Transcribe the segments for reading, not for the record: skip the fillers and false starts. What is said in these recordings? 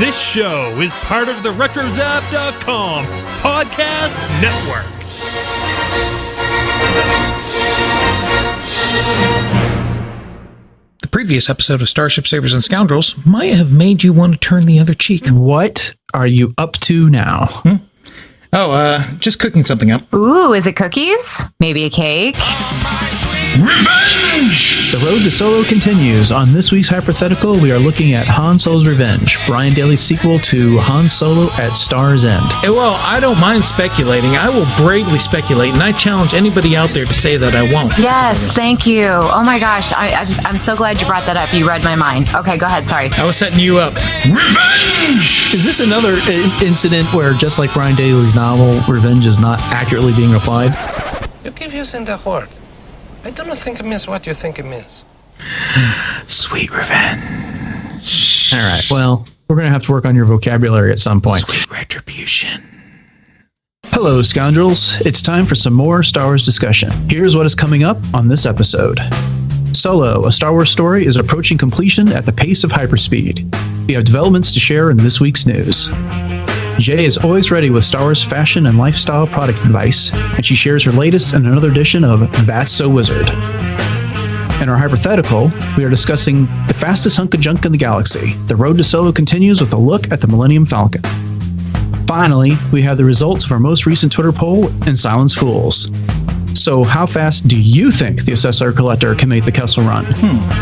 This show is part of the RetroZap.com podcast network. The previous episode of Starships, Sabers, and Scoundrels might have made you want to turn the other cheek. What are you up to now? Just cooking something up. Ooh, is it cookies? Maybe a cake? Revenge! The road to Solo continues. On this week's Hypothetical, we are looking at Han Solo's Revenge, Brian Daly's sequel to Han Solo at Star's End. Well, I don't mind speculating. I will bravely speculate, and I challenge anybody out there to say that I won't. Yes, thank you. Oh my gosh, I'm so glad you brought that up. You read my mind. Okay, go ahead, sorry. I was setting you up. Revenge! Is this another incident where, just like Brian Daly's novel, Revenge is not accurately being applied? You keep using the word. I don't think it means what you think it means. Sweet revenge. All right, well, we're going to have to work on your vocabulary at some point. Sweet retribution. Hello, Scoundrels. It's time for some more Star Wars discussion. Here's what is coming up on this episode. Solo, a Star Wars story, is approaching completion at the pace of hyperspeed. We have developments to share in this week's news. Jay is always ready with Star Wars fashion and lifestyle product advice, and she shares her latest in another edition of That's So Wizard. In our hypothetical, we are discussing the fastest hunk of junk in the galaxy. The road to Solo continues with a look at the Millennium Falcon. Finally, we have the results of our most recent Twitter poll and Silence Fools. So how fast do you think the Assessor Collector can make the Kessel Run?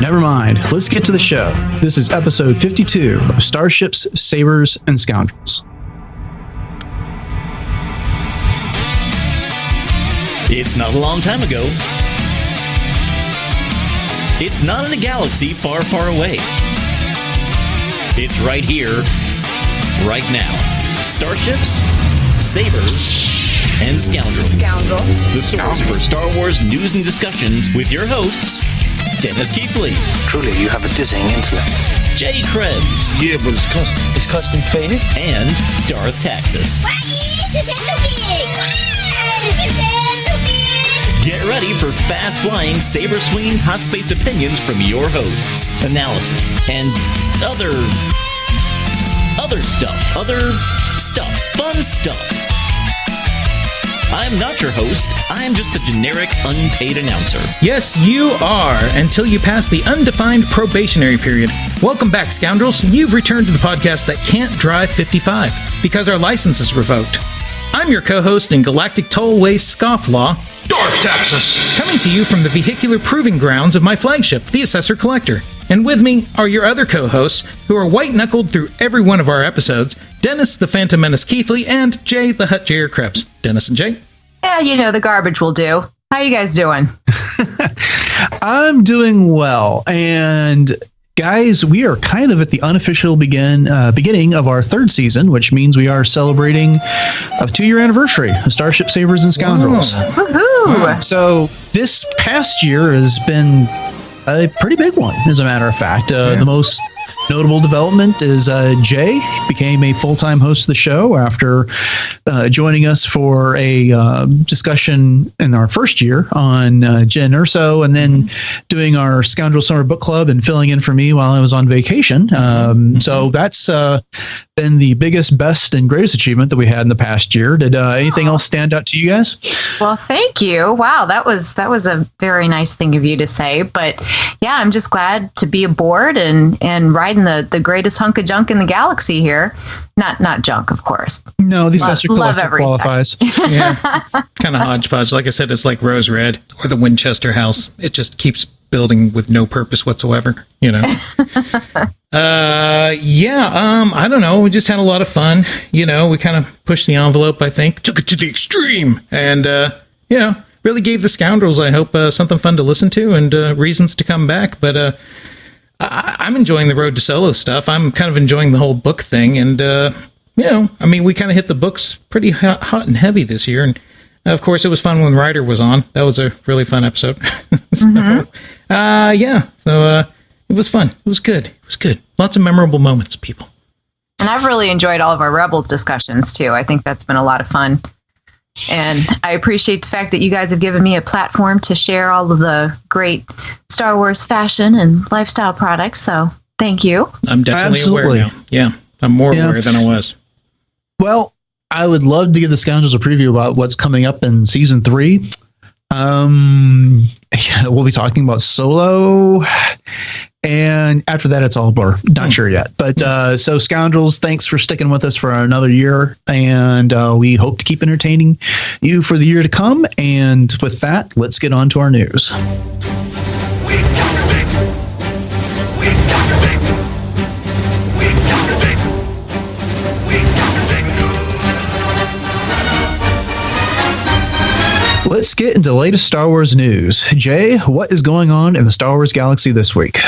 Never mind. Let's get to the show. This is episode 52 of Starships, Sabers, and Scoundrels. It's not a long time ago. It's not in a galaxy far, far away. It's right here, right now. Starships, Sabers, and Scoundrels. The source for Star Wars news and discussions with your hosts, Dennis Keithley. Truly, you have a dizzying intellect. Jay Krebs. Yeah, but it's custom. It's custom faded. And Darth Taxus. Get ready for fast-flying, saber-swinging hot space opinions from your hosts, analysis, and other stuff, fun stuff. I'm not your host. I'm just a generic, unpaid announcer. Yes, you are, until you pass the undefined probationary period. Welcome back, Scoundrels. You've returned to the podcast that can't drive 55 because our license is revoked. I'm your co-host and galactic tollway scofflaw, Darth Taxus. coming to you from the vehicular proving grounds of my flagship, the Assessor Collector. And with me are your other co-hosts, who are white-knuckled through every one of our episodes, Dennis the Phantom Menace Keithley and Jay the Hut Jayer Krebs. Dennis and Jay? Yeah, the garbage will do. How you guys doing? I'm doing well, and guys, we are kind of at the unofficial beginning of our third season, which means we are celebrating a 2-year anniversary of Starship, Sabers, and Scoundrels. Woohoo! So this past year has been a pretty big one, as a matter of fact. The most notable development is Jay became a full-time host of the show after joining us for a discussion in our first year on Gen Urso, and then doing our Scoundrel Summer Book Club and filling in for me while I was on vacation. So that's been the biggest, best, and greatest achievement that we had in the past year. Did anything else stand out to you guys? Well, thank you. Wow, that was a very nice thing of you to say. But yeah, I'm just glad to be aboard and riding the greatest hunk of junk in the galaxy here. Not junk, of course. No, the Assessor Collector qualifies. Yeah, it's kind of hodgepodge. Like I said, it's like Rose Red or the Winchester House. It just keeps building with no purpose whatsoever, I don't know. We just had a lot of fun. We kind of pushed the envelope, I think. Took it to the extreme. And, really gave the Scoundrels, I hope, something fun to listen to and reasons to come back. But I'm enjoying the Road to Solo stuff. I'm kind of enjoying the whole book thing. And, we kind of hit the books pretty hot and heavy this year. And, of course, it was fun when Ryder was on. That was a really fun episode. It was fun. It was good. Lots of memorable moments, people. And I've really enjoyed all of our Rebels discussions, too. I think that's been a lot of fun. And I appreciate the fact that you guys have given me a platform to share all of the great Star Wars fashion and lifestyle products. So thank you. I'm definitely aware now. Yeah. I'm more aware than I was. Well, I would love to give the Scoundrels a preview about what's coming up in season 3. We'll be talking about Solo, and after that, it's all a blur. Not sure yet. But so Scoundrels, thanks for sticking with us for another year, and we hope to keep entertaining you for the year to come. And with that, let's get on to our news. Let's get into the latest Star Wars news. Jay, what is going on in the Star Wars galaxy this week?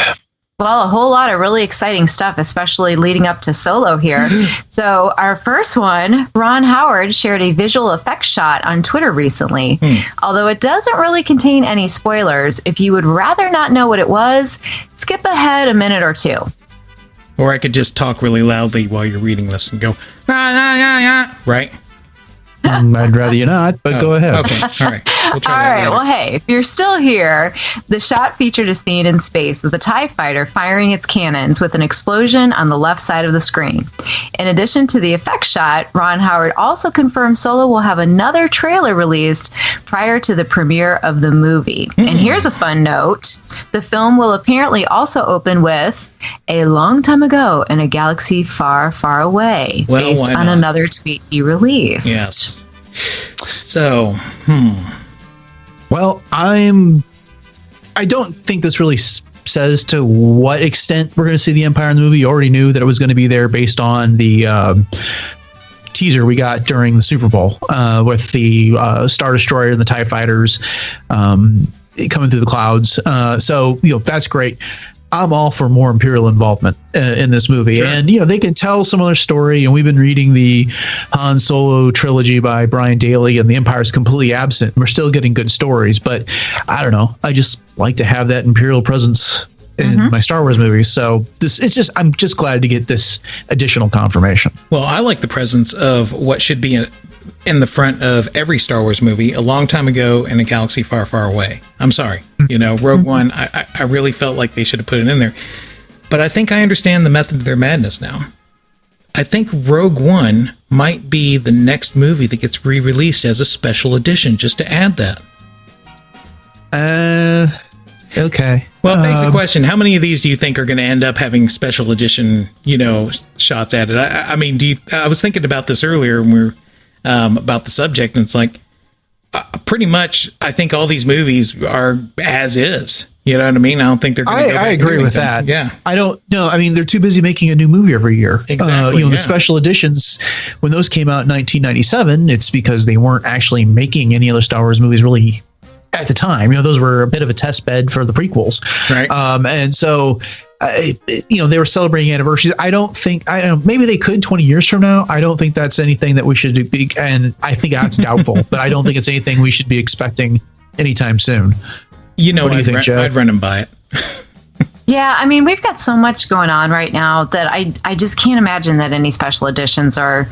Well, a whole lot of really exciting stuff, especially leading up to Solo here. So our first one, Ron Howard shared a visual effects shot on Twitter recently. Although it doesn't really contain any spoilers, if you would rather not know what it was, skip ahead a minute or two. Or I could just talk really loudly while you're reading this and go, right? I'd rather you not, but go ahead. Okay, all right. We'll try All that right. later. Well, hey, if you're still here, the shot featured a scene in space with a TIE fighter firing its cannons with an explosion on the left side of the screen. In addition to the effect shot, Ron Howard also confirmed Solo will have another trailer released prior to the premiere of the movie. And here's a fun note. The film will apparently also open with a long time ago in a galaxy far, far away, Well, based why on not? another tweet he released. Yes. So, Well, I don't think this really says to what extent we're going to see the Empire in the movie. You already knew that it was going to be there based on the teaser we got during the Super Bowl with the Star Destroyer and the TIE fighters coming through the clouds. So, that's great. I'm all for more Imperial involvement in this movie. Sure. And, they can tell some other story. And we've been reading the Han Solo trilogy by Brian Daley, and the Empire is completely absent. We're still getting good stories, but I don't know. I just like to have that Imperial presence in my Star Wars movies. So I'm just glad to get this additional confirmation. well, I like the presence of what should be in the front of every Star Wars movie a long time ago in a galaxy far, far away. I'm sorry. Rogue One, I really felt like they should have put it in there. But I think I understand the method of their madness now. I think Rogue One might be the next movie that gets re-released as a special edition, just to add that. Okay. Well, it begs the question, how many of these do you think are going to end up having special edition, shots added? I mean, I was thinking about this earlier when we were about the subject, and it's like, pretty much, I think all these movies are as is. You know what I mean? I don't think they're going to I agree with that. Yeah. I don't know. I mean, they're too busy making a new movie every year. Exactly. The special editions, when those came out in 1997, it's because they weren't actually making any other Star Wars movies really at the time. Those were a bit of a test bed for the prequels. Right. And so, they were celebrating anniversaries. I don't know, maybe they could 20 years from now. I don't think that's anything that we should be, and I think that's doubtful, but I don't think it's anything we should be expecting anytime soon. What do you think, Joe? I'd run and buy it. Yeah, I mean, we've got so much going on right now that I just can't imagine that any special editions are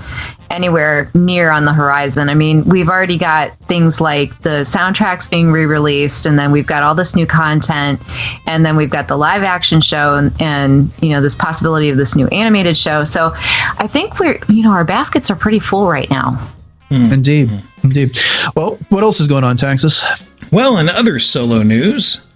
anywhere near on the horizon. I mean, we've already got things like the soundtracks being re-released, and then we've got all this new content, and then we've got the live action show and this possibility of this new animated show. So I think our baskets are pretty full right now. Indeed. Well, what else is going on, Taxus? Well, in other Solo news,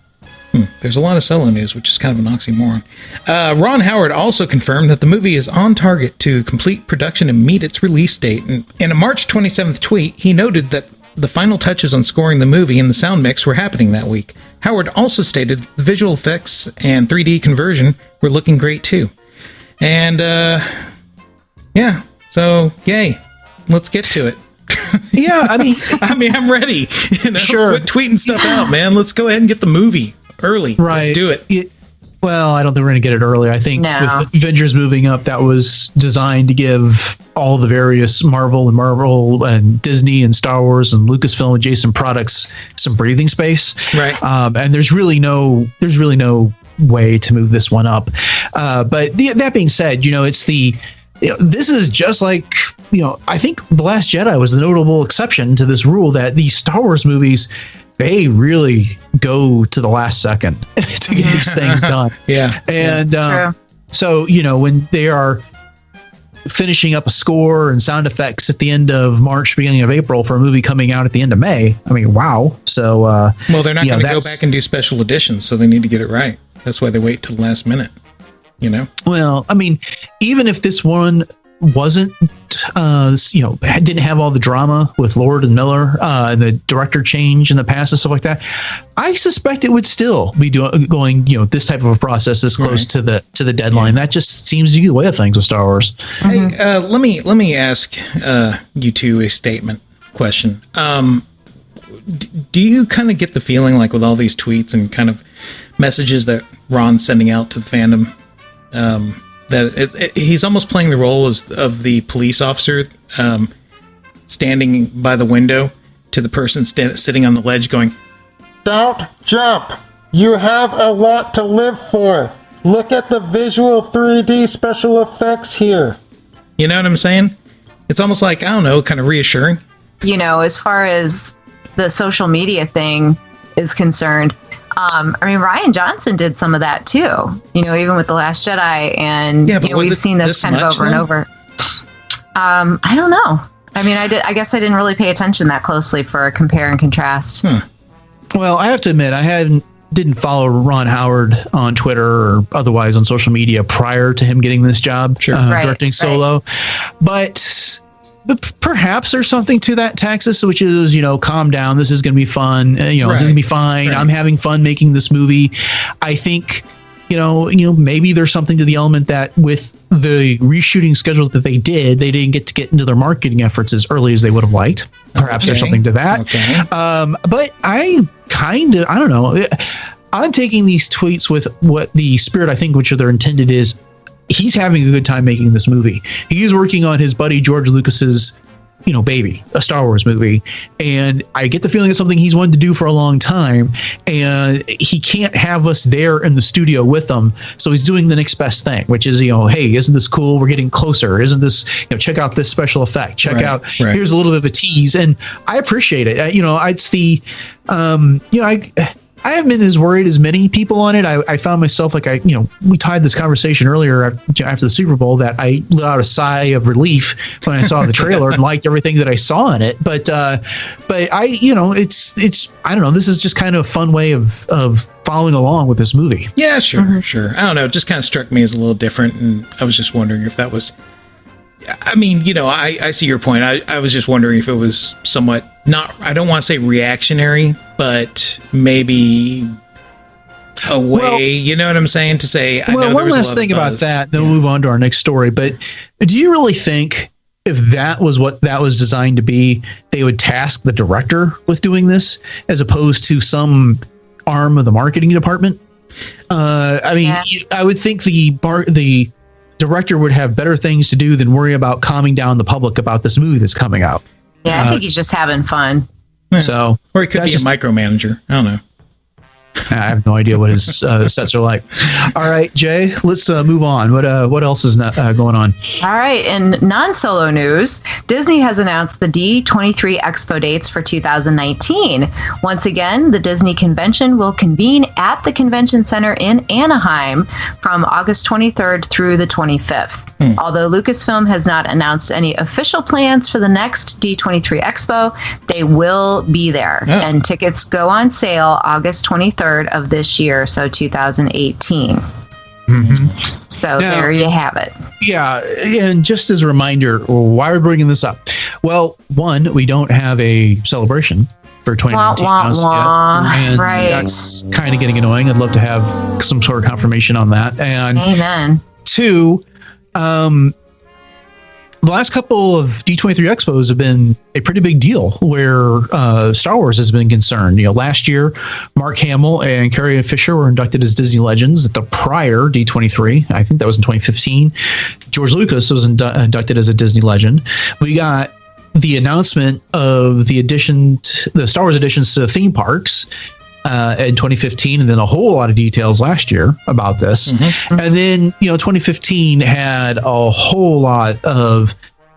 there's a lot of Solo news, which is kind of an oxymoron. Ron Howard also confirmed that the movie is on target to complete production and meet its release date. And in a March 27th tweet, he noted that the final touches on scoring the movie and the sound mix were happening that week. Howard also stated the visual effects and 3D conversion were looking great too. And so yay, let's get to it. Yeah, I mean, I'm ready. Sure. Quit tweeting stuff out, man. Let's go ahead and get the movie early. Right. Let's do it. Well, I don't think we're going to get it early. I think with Avengers moving up, that was designed to give all the various Marvel and Disney and Star Wars and Lucasfilm adjacent products some breathing space. Right. And there's really no way to move this one up. But that being said, this is just like, I think The Last Jedi was the notable exception to this rule that these Star Wars movies, they really go to the last second to get these things done. Yeah. And so, when they are finishing up a score and sound effects at the end of March, beginning of April for a movie coming out at the end of May. I mean, wow. So, well, they're not going to go back and do special editions, so they need to get it right. That's why they wait till the last minute, you know? Well, I mean, even if this one wasn't, didn't have all the drama with Lord and Miller, and the director change in the past and stuff like that, I suspect it would still be going, this type of a process this close to the deadline. That just seems to be the way of things with Star Wars. Hey, let me ask you two a statement question. Do you kind of get the feeling, like with all these tweets and kind of messages that Ron's sending out to the fandom, that he's almost playing the role of the police officer, standing by the window to the person sitting on the ledge going, "Don't jump. You have a lot to live for. Look at the visual 3D special effects here." You know what I'm saying? It's almost like, I don't know, kind of reassuring. As far as the social media thing is concerned, Rian Johnson did some of that too, even with The Last Jedi, and we've seen this kind of over and over. I don't know. I guess I didn't really pay attention that closely for a compare and contrast. Well, I have to admit, I didn't follow Ron Howard on Twitter or otherwise on social media prior to him getting this job, directing Solo. But perhaps there's something to that, Taxus, which is, calm down. This is going to be fun. This is going to be fine. I'm having fun making this movie. I think, maybe there's something to the element that with the reshooting schedule that they didn't get into their marketing efforts as early as they would have liked. Perhaps there's something to that. But I don't know. I'm taking these tweets with what the spirit, I think, which they're intended is. He's having a good time making this movie. He's working on his buddy George Lucas's, baby, a Star Wars movie. And I get the feeling it's something he's wanted to do for a long time. And he can't have us there in the studio with him. So he's doing the next best thing, which is, hey, isn't this cool? We're getting closer. Isn't this, check out this special effect. Check out, here's a little bit of a tease. And I appreciate it. It's the, I haven't been as worried as many people on it. I found myself like we tied this conversation earlier after the Super Bowl that I let out a sigh of relief when I saw the trailer and liked everything that I saw in it. But I, it's I don't know. This is just kind of a fun way of following along with this movie. Yeah, sure. I don't know. It just kind of struck me as a little different, and I was just wondering if that was. I see your point. I was just wondering if it was somewhat not, I don't want to say reactionary, but maybe a way, you know what I'm saying? To say, I know one last thing about that, then we'll move on to our next story. But do you really think if that was what that was designed to be, they would task the director with doing this as opposed to some arm of the marketing department? I would think the director would have better things to do than worry about calming down the public about this movie that's coming out. Yeah, I think he's just having fun. So, or he could be a micromanager. I don't know. I have no idea what his sets are like. All right, Jay, let's move on. What else is going on? All right, in non-solo news, Disney has announced the D23 Expo dates for 2019. Once again, the Disney convention will convene at the Convention Center in Anaheim from August 23rd through the 25th. Although Lucasfilm has not announced any official plans for the next D23 Expo, they will be there. And tickets go on sale August 23rd of this year, so 2018. So now, there you have it. Yeah, and just as a reminder, why are we bringing this up? Well, one, we don't have a celebration for 2019 and that's kind of getting annoying. I'd love to have some sort of confirmation on that. And amen. Two, the last couple of D23 Expos have been a pretty big deal where Star Wars has been concerned. Last year, Mark Hamill and Carrie Fisher were inducted as Disney Legends at the prior D23. I think that was in 2015. George Lucas was inducted as a Disney Legend. We got the announcement of the Star Wars additions to the theme parks in 2015, and then a whole lot of details last year about this. And then, 2015 had a whole lot of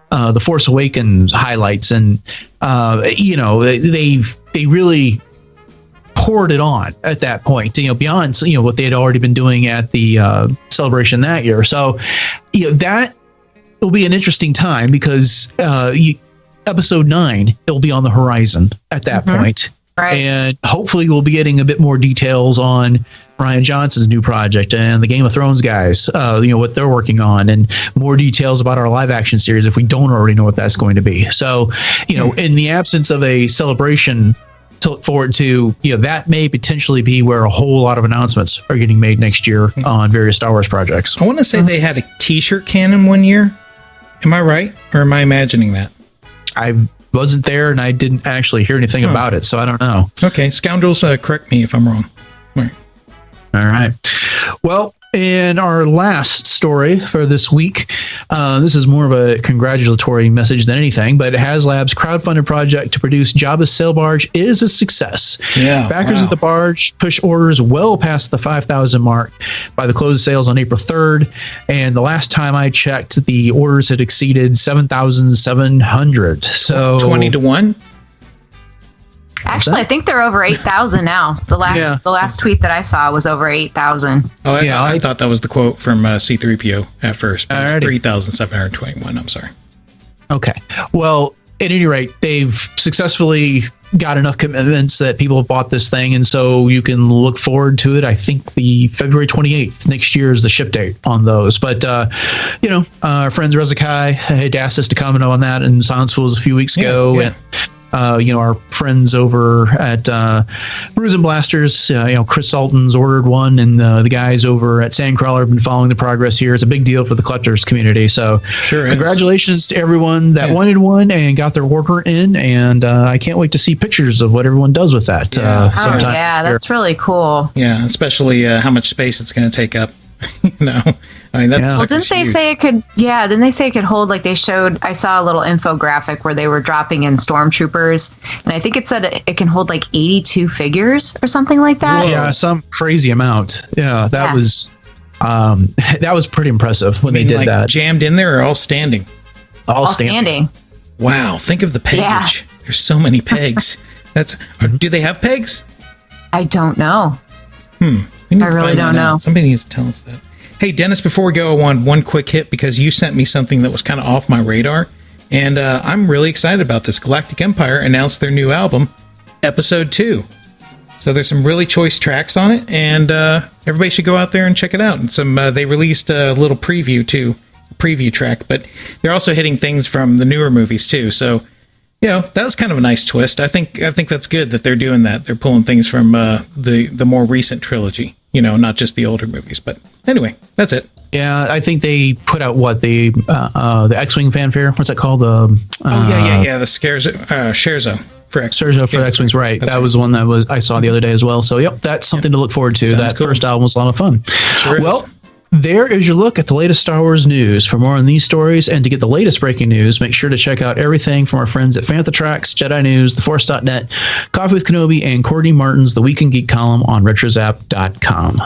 the Force Awakens highlights, and they really poured it on at that point, beyond what they had already been doing at the celebration that year. So that it'll be an interesting time because episode 9 it'll be on the horizon at that point. Right. And hopefully we'll be getting a bit more details on Ryan Johnson's new project and the Game of Thrones guys, what they're working on, and more details about our live action series if we don't already know what that's going to be. So, in the absence of a celebration to look forward to, that may potentially be where a whole lot of announcements are getting made next year on various Star Wars projects. I want to say they had a t-shirt cannon one year. Am I right? Or am I imagining that? I wasn't there and I didn't actually hear anything about it, so I don't know. Okay, Scoundrels, correct me if I'm wrong. Right. All right. Well, in our last story for this week, this is more of a congratulatory message than anything, but HasLab's crowdfunded project to produce Jabba's sail barge is a success. Yeah, Backers of the barge push orders well past the 5,000 mark by the close of sales on April 3rd, and the last time I checked, the orders had exceeded 7,700. So 20 to 1? Actually, I think they're over 8,000 now. The last tweet that I saw was over 8,000. Oh, I thought that was the quote from C-3PO at first. But it's 3,721. I'm sorry. Okay. Well, at any rate, they've successfully got enough commitments that people have bought this thing, and so you can look forward to it. I think the February 28th next year is the ship date on those. But, our friends Rezakai had asked us to comment on that in Silence Fools a few weeks ago. Yeah. And our friends over at Brews and Blasters, Chris Sultan's ordered one, and the guys over at Sandcrawler have been following the progress here. It's a big deal for the collectors community. So congratulations to everyone that wanted one and got their order in. And I can't wait to see pictures of what everyone does with that. That's really cool. Yeah, especially how much space it's going to take up. I mean, that's didn't they say it could? Yeah, didn't they say it could hold? Like I saw a little infographic where they were dropping in stormtroopers, and I think it said it can hold like 82 figures or something like that. Whoa. Yeah, some crazy amount. Yeah, that was pretty impressive when they did that. Jammed in there or all standing? All standing. Wow, think of the peggage. Yeah. There's so many pegs. Do they have pegs? I don't know. I really don't know. Somebody needs to tell us that. Hey, Dennis, before we go, I want one quick hit because you sent me something that was kind of off my radar. And I'm really excited about this. Galactic Empire announced their new album, Episode 2. So there's some really choice tracks on it, and everybody should go out there and check it out. And they released a little preview track, but they're also hitting things from the newer movies too. So, that was kind of a nice twist. I think that's good that they're doing that. They're pulling things from the more recent trilogy, not just the older movies. But anyway, that's it. Yeah, I think they put out the X-Wing fanfare. What's that called? The Scherzo for X-Wings, right? That was the one that I saw the other day as well. So, that's something to look forward to. Sounds cool. First album was a lot of fun. Sure is. There is your look at the latest Star Wars news. For more on these stories and to get the latest breaking news, make sure to check out everything from our friends at Fantha Tracks, Jedi News, TheForce.net, Coffee with Kenobi, and Courtney Martin's The Week in Geek column on RetroZap.com.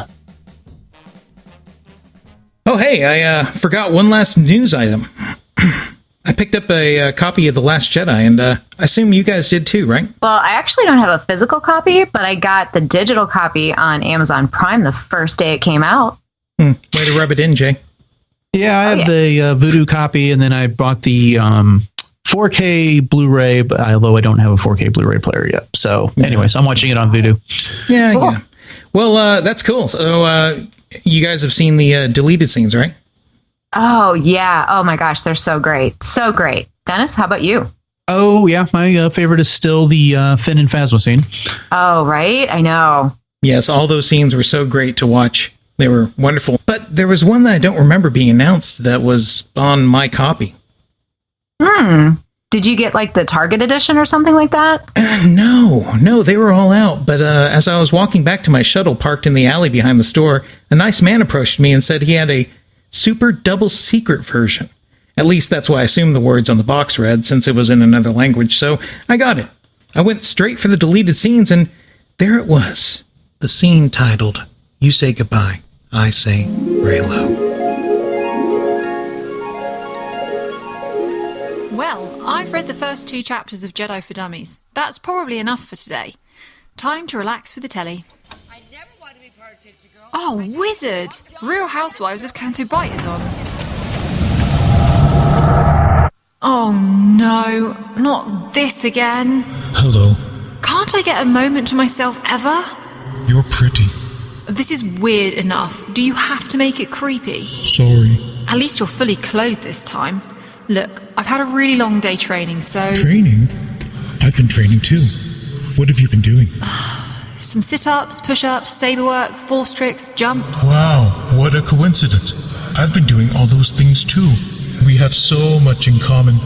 Oh, hey, I forgot one last news item. I picked up a copy of The Last Jedi, and I assume you guys did too, right? Well, I actually don't have a physical copy, but I got the digital copy on Amazon Prime the first day it came out. Way to rub it in, Jay. Yeah, I have the Voodoo copy, and then I bought the 4K Blu-ray, but although I don't have a 4K Blu-ray player yet. So anyways, I'm watching it on Voodoo. Yeah, cool. Yeah. Well, that's cool. So you guys have seen the deleted scenes, right? Oh, yeah. Oh, my gosh. They're so great. So great. Dennis, how about you? Oh, yeah. My favorite is still the Finn and Phasma scene. Oh, right? I know. Yes, all those scenes were so great to watch. They were wonderful. But there was one that I don't remember being announced that was on my copy. Did you get like the Target edition or something like that? No, they were all out. But as I was walking back to my shuttle parked in the alley behind the store, a nice man approached me and said he had a super double secret version. At least that's why I assumed the words on the box read, since it was in another language. So I got it. I went straight for the deleted scenes, and there it was. The scene titled, "You Say Goodbye, I Say Raylo." Well, I've read the first 2 chapters of Jedi for Dummies. That's probably enough for today. Time to relax with the telly. I never want to be part of Tipsy Girl. Oh, wizard! Real Housewives of Canto Bight is on. Oh no, not this again. Hello. Can't I get a moment to myself ever? You're pretty. This is weird enough. Do you have to make it creepy? Sorry. At least you're fully clothed this time. Look, I've had a really long day training, so... Training? I've been training too. What have you been doing? Some sit-ups, push-ups, saber work, force tricks, jumps. Wow, what a coincidence. I've been doing all those things too. We have so much in common.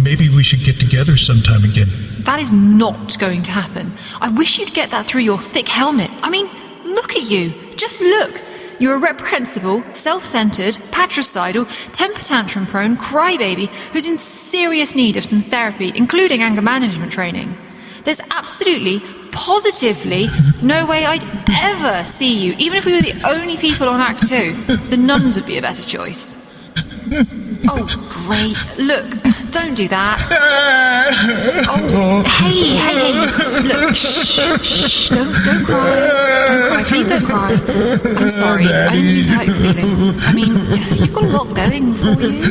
Maybe we should get together sometime again. That is not going to happen. I wish you'd get that through your thick helmet. I mean, look at you. Just look. You're a reprehensible, self-centered, patricidal, temper tantrum-prone crybaby who's in serious need of some therapy, including anger management training. There's absolutely, positively no way I'd ever see you, even if we were the only people on Act 2. The nuns would be a better choice. Oh, great. Look, don't do that. Oh, hey. Look, shh. Don't cry. Don't cry. Please don't cry. I'm sorry. I didn't mean to hurt your feelings. I mean, you've got a lot going for you.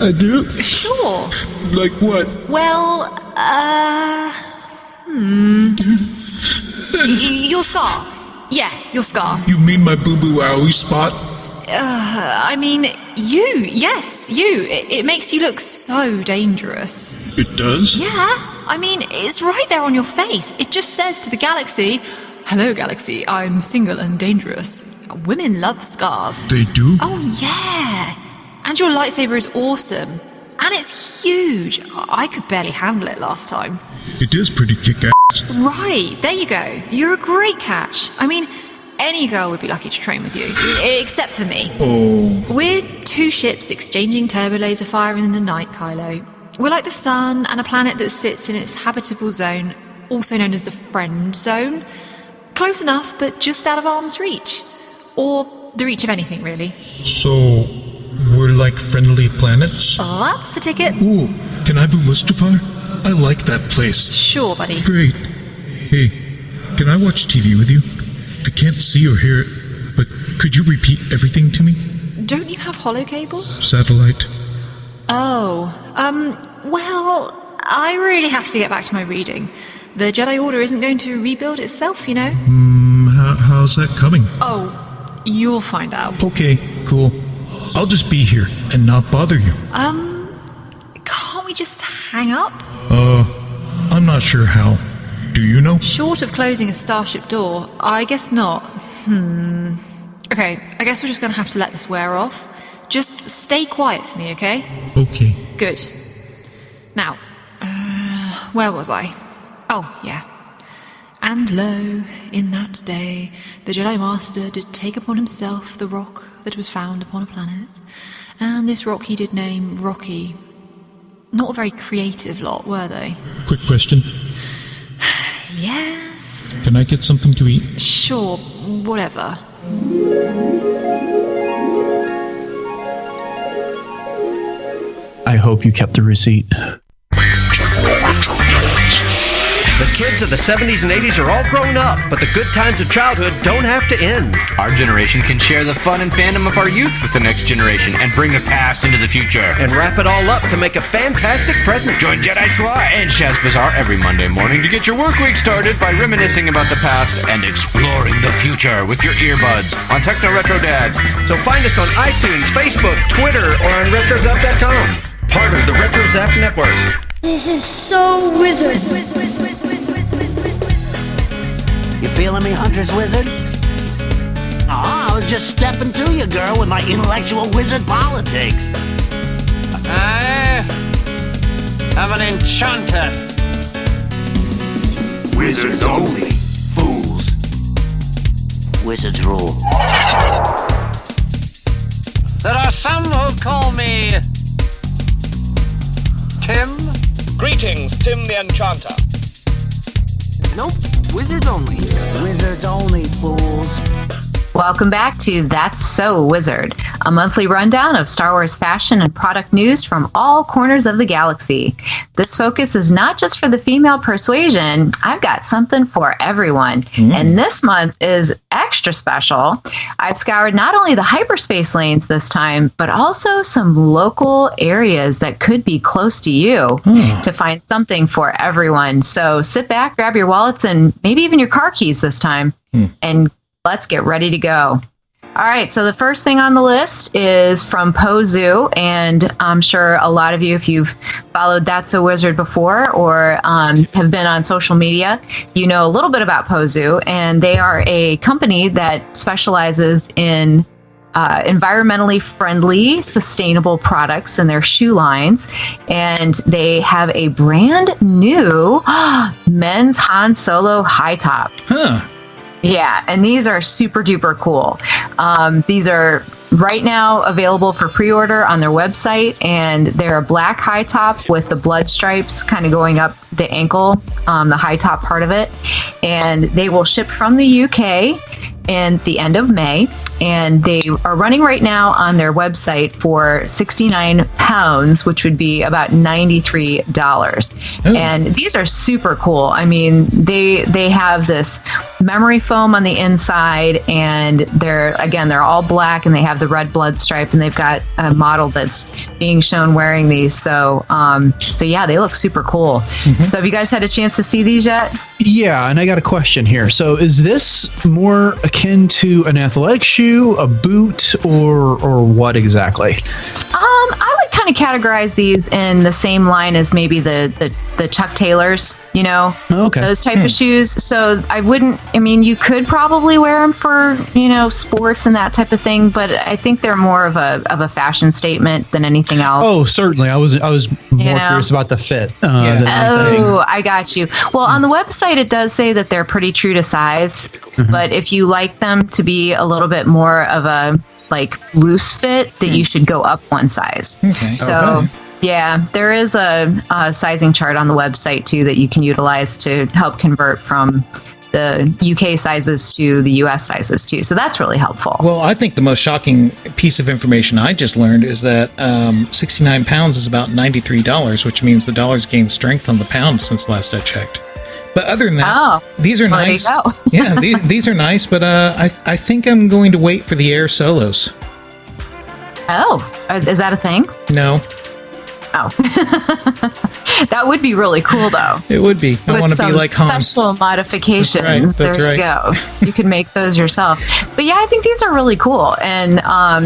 I do? Sure. Like what? Well, your scar. Yeah, your scar. You mean my boo-boo owie spot? I mean, you. Yes, you. It makes you look so dangerous. It does? Yeah. I mean, it's right there on your face. It just says to the galaxy, "Hello, galaxy, I'm single and dangerous." Women love scars. They do? Oh, yeah. And your lightsaber is awesome. And it's huge. I could barely handle it last time. It is pretty kick-ass. Right, there you go. You're a great catch. I mean, any girl would be lucky to train with you. Except for me. Oh. We're two ships exchanging turbo laser fire in the night, Kylo. We're like the sun and a planet that sits in its habitable zone, also known as the friend zone. Close enough, but just out of arm's reach. Or the reach of anything, really. So, we're like friendly planets? That's the ticket. Ooh, can I be Mustafar? I like that place. Sure, buddy. Great. Hey, can I watch TV with you? I can't see or hear it, but could you repeat everything to me? Don't you have holocable? Satellite. Oh, well, I really have to get back to my reading. The Jedi Order isn't going to rebuild itself, you know? How's that coming? Oh, you'll find out. Okay, cool. I'll just be here and not bother you. Can't we just hang up? I'm not sure how. Do you know? Short of closing a starship door, I guess not. Okay, I guess we're just gonna have to let this wear off. Just stay quiet for me, okay? Okay. Good. Now, where was I? Oh, yeah. And lo, in that day, the Jedi Master did take upon himself the rock that was found upon a planet, and this rock he did name Rocky. Not a very creative lot, were they? Quick question. Yes? Can I get something to eat? Sure, whatever. I hope you kept the receipt. The kids of the 70s and 80s are all grown up, but the good times of childhood don't have to end. Our generation can share the fun and fandom of our youth with the next generation and bring the past into the future. And wrap it all up to make a fantastic present. Join Jedi Schwa and Chef's Bazaar every Monday morning to get your work week started by reminiscing about the past and exploring the future with your earbuds on Techno Retro Dads. So find us on iTunes, Facebook, Twitter, or on RetroZap.com. Part of the RetroZap Network. This is so wizard. You feeling me, Hunter's Wizard? Oh, I was just stepping to you, girl, with my intellectual wizard politics. I am an enchanter. Wizards only, fools. Wizards rule. There are some who call me Tim. Greetings, Tim the Enchanter. Nope, wizards only. Wizards only, fools. Welcome back to That's So Wizard. a monthly rundown of Star Wars fashion and product news from all corners of the galaxy. This focus is not just for the female persuasion. I've got something for everyone. And this month is extra special. I've scoured not only the hyperspace lanes this time, but also some local areas that could be close to you to find something for everyone. So sit back, grab your wallets, and maybe even your car keys this time, and let's get ready to go. All right, so the first thing on the list is from Pozu, and I'm sure a lot of you, if you've followed That's a Wizard before or have been on social media, you know a little bit about Pozu, and they are a company that specializes in environmentally friendly, sustainable products in their shoe lines, and they have a brand new men's Han Solo high top. Yeah, and these are super duper cool. These are right now available for pre-order on their website, and they're a black high top with the blood stripes kind of going up the ankle, the high top part of it. And they will ship from the UK in the end of May, and they are running right now on their website for £69, which would be about $93. And these are super cool. I mean, they have this memory foam on the inside, and they're all black, and they have the red blood stripe, and they've got a model that's being shown wearing these. So yeah, they look super cool. So have you guys had a chance to see these yet? Yeah, and I got a question here. So is this more akin to an athletic shoe, a boot, or what exactly? I would kind of categorize these in the same line as maybe the Chuck Taylors, you know, those type of shoes. So you could probably wear them for, sports and that type of thing, but I think they're more of a fashion statement than anything else. Oh, certainly. I was more curious about the fit. Than anything. I got you. Well, on the website, it does say that they're pretty true to size, but if you like them to be a little bit more of a loose fit, that you should go up one size. Yeah, there is a sizing chart on the website too that you can utilize to help convert from the UK sizes to the US sizes too. So that's really helpful. Well, I think the most shocking piece of information I just learned is that 69 pounds is about $93, which means the dollar's gained strength on the pound since last I checked. But other than that, these are nice. Yeah, these are nice, but I think I'm going to wait for the Air Solos. Oh, is that a thing? No. Oh. That would be really cool, though. It would be. I want to be like Han. Special modifications. That's there you go. You can make those yourself. But yeah, I think these are really cool. And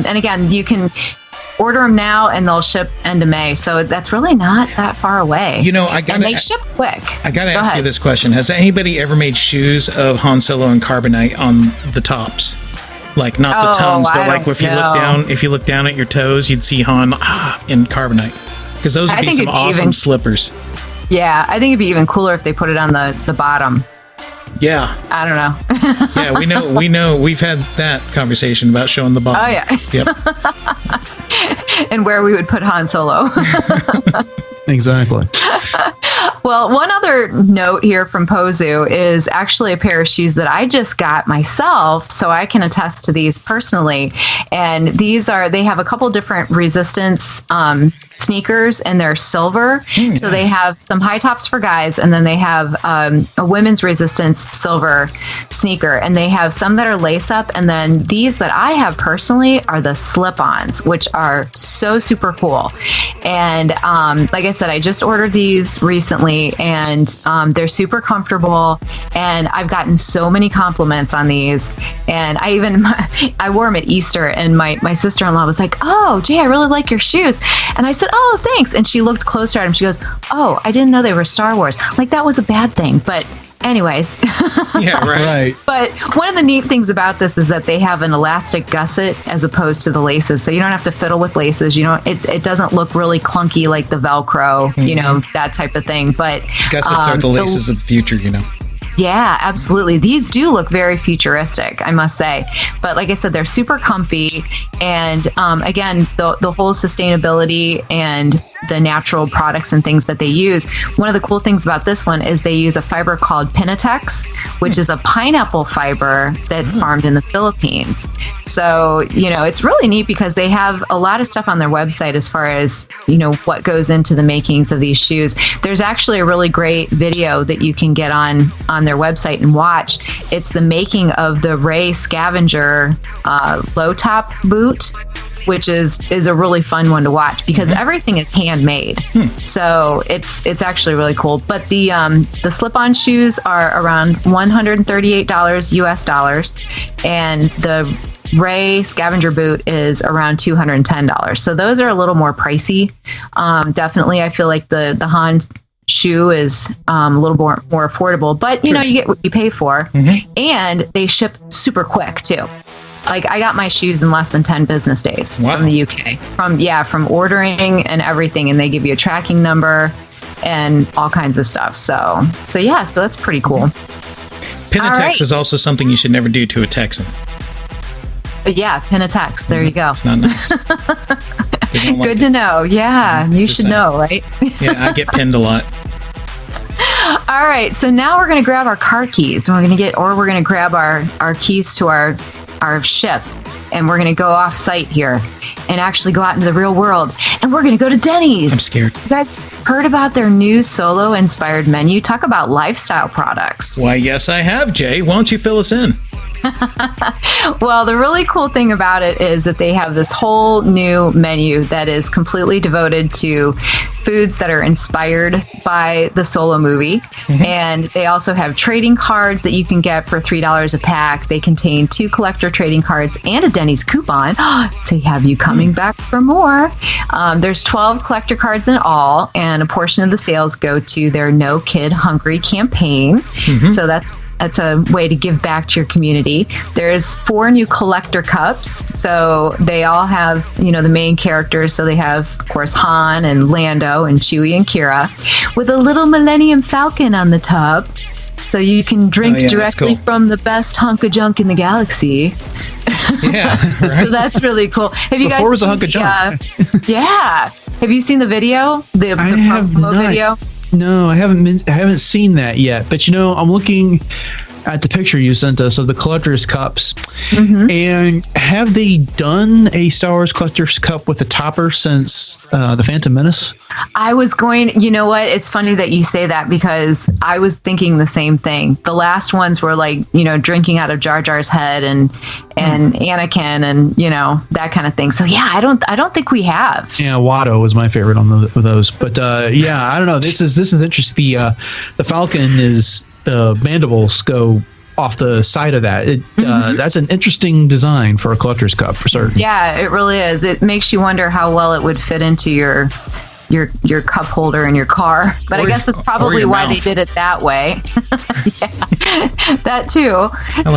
again, you can order them now, and they'll ship end of May. So that's really not that far away. And they ship quick. I got to ask you this question. Has anybody ever made shoes of Han Solo and Carbonite on the tops? Like not the tongues, but if you look down at your toes, you'd see Han in Carbonite. Because those would be some awesome slippers. Yeah, I think it'd be even cooler if they put it on the bottom. Yeah. I don't know. Yeah, we know. We've had that conversation about showing the bottom. Oh, yeah. Yep. And where we would put Han Solo. Exactly. Well, one other note here from Pozu is actually a pair of shoes that I just got myself, so I can attest to these personally. And they have a couple different resistance sneakers, and they're silver. So they have some high tops for guys, and then they have a women's resistance silver sneaker, and they have some that are lace up, and then these that I have personally are the slip-ons, which are so super cool. And like I said, I just ordered these recently, and they're super comfortable, and I've gotten so many compliments on these. And I wore them at Easter, and my sister-in-law was like, "Oh, Jay, I really like your shoes." And I said, "Oh, thanks." And she looked closer at them. She goes, "Oh, I didn't know they were Star Wars." Like, that was a bad thing. But anyways. Yeah, right. But one of the neat things about this is that they have an elastic gusset as opposed to the laces. So you don't have to fiddle with laces. It doesn't look really clunky like the Velcro, that type of thing. But gussets are the laces of the future, Yeah, absolutely. These do look very futuristic, I must say. But like I said, they're super comfy. And again, the whole sustainability and the natural products and things that they use. One of the cool things about this one is they use a fiber called Pinatex, which is a pineapple fiber that's farmed in the Philippines. So, it's really neat because they have a lot of stuff on their website as far as, what goes into the makings of these shoes. There's actually a really great video that you can get on their website and watch. It's the making of the Ray Scavenger low top boot, which is a really fun one to watch because everything is handmade. So it's actually really cool. But the slip-on shoes are around $138 US dollars, and the Ray Scavenger boot is around $210. So those are a little more pricey. Definitely, I feel like the Han shoe is a little more affordable, but you get what you pay for, and they ship super quick too. Like I got my shoes in less than 10 business days from the UK, from ordering and everything, and they give you a tracking number and all kinds of stuff. So that's pretty cool. Pinatex is also something you should never do to a Texan. Yeah, Pinatex. There you go. It's not nice. Good to know. Yeah, you should know, right? Yeah, I get pinned a lot. All right, so now we're going to grab our car keys. We're going to grab our keys to our ship, and we're going to go off site here and actually go out into the real world, and we're going to go to Denny's. I'm scared. You guys heard about their new Solo inspired menu? Talk about lifestyle products. Why, yes, I have, Jay. Why don't you fill us in? Well, the really cool thing about it is that they have this whole new menu that is completely devoted to foods that are inspired by the Solo movie. And they also have trading cards that you can get for $3 a pack. They contain 2 collector trading cards and a Denny's coupon to have you coming back for more. There's 12 collector cards in all, and a portion of the sales go to their No Kid Hungry campaign. So that's a way to give back to your community. There's 4 new collector cups. So they all have, the main characters. So they have, of course, Han and Lando and Chewie and Kira with a little Millennium Falcon on the top. So you can drink directly from the best hunk of junk in the galaxy. Yeah, right. So that's really cool. Have you Before guys it was a hunk of junk. Yeah. Have you seen the video? The promo video? No, I haven't seen that yet. But I'm looking at the picture you sent us of the collector's cups. And have they done a Star Wars collector's cup with a topper since the Phantom Menace? I was going, it's funny that you say that because I was thinking the same thing. The last ones were like, drinking out of Jar Jar's head and Anakin and, that kind of thing. So yeah, I don't think we have. Yeah, Watto was my favorite on those. But I don't know. This is interesting. The Falcon is the mandibles go off the side of that. That's an interesting design for a collector's cup for certain. Yeah, it really is. It makes you wonder how well it would fit into your cup holder in your car. But I guess that's probably why they did it that way. Yeah, that too.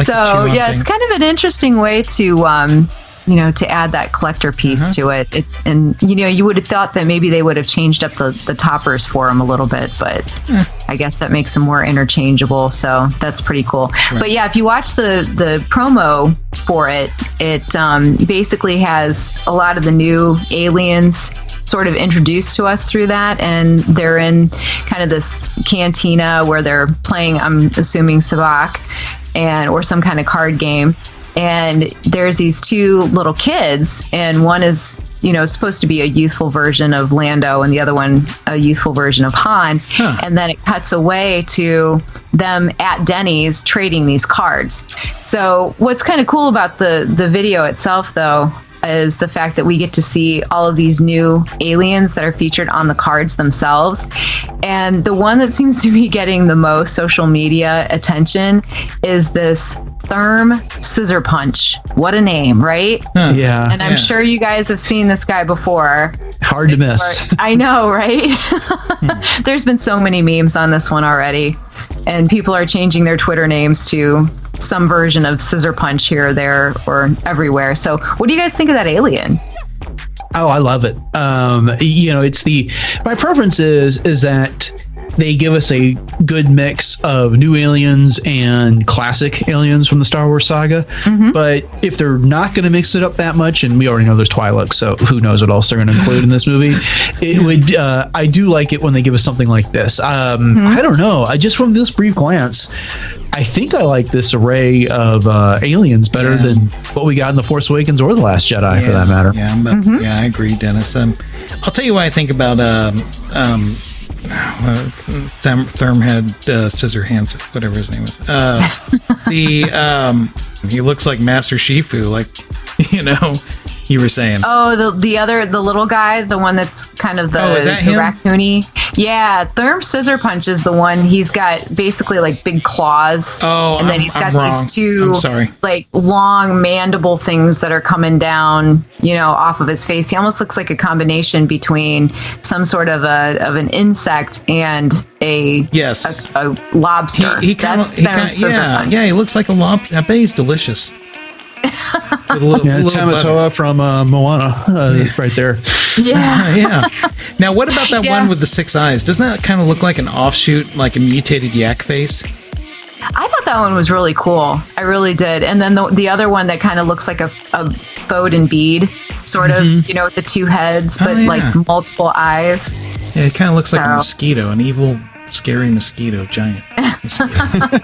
So it's kind of an interesting way to to add that collector piece to it. And you would have thought that maybe they would have changed up the toppers for them a little bit, but I guess that makes them more interchangeable. So that's pretty cool. Right. But yeah, if you watch the promo for it, it basically has a lot of the new aliens sort of introduced to us through that, and they're in kind of this cantina where they're playing, I'm assuming, Sabacc or some kind of card game. And there's these 2 little kids, and one is, supposed to be a youthful version of Lando, and the other one a youthful version of Han. And then it cuts away to them at Denny's trading these cards. So what's kind of cool about the video itself, though, is the fact that we get to see all of these new aliens that are featured on the cards themselves. And the one that seems to be getting the most social media attention is this Therm Scissor Punch. What a name, right? Yeah. And I'm sure you guys have seen this guy before. Hard to miss. I know, right? There's been so many memes on this one already. And people are changing their Twitter names to some version of Scissor Punch here or there or everywhere. So what do you guys think of that alien? Oh, I love it. It's my preference is that they give us a good mix of new aliens and classic aliens from the Star Wars saga. But if they're not going to mix it up that much, and we already know there's Twi'lek, so who knows what else they're going to include in this movie, it would. I do like it when they give us something like this. I don't know. Just from this brief glance, I think I like this array of aliens better than what we got in The Force Awakens or The Last Jedi, for that matter. Yeah, I agree, Dennis. I'll tell you what I think about Thermhead Scissorhands, whatever his name was. He looks like Master Shifu, like, you know, you were saying. Oh, the little guy, the one that's kind of the raccoony. Yeah, Therm Scissor Punch is the one. He's got basically like big claws. Oh, and then he's got these two like long mandible things that are coming down, you know, off of his face. He almost looks like a combination between some sort of an insect and a lobster. He looks like a lobster. I bet he's delicious. Tamatoa from Moana, right there. Yeah. Now, what about that one with the 6 eyes? Doesn't that kind of look like an offshoot, like a mutated yak face? I thought that one was really cool. I really did. And then the other one that kind of looks like a Foden bead, sort of, you know, with the 2 heads, but like multiple eyes. Yeah, it kind of looks like a mosquito, an evil, scary mosquito, giant mosquito.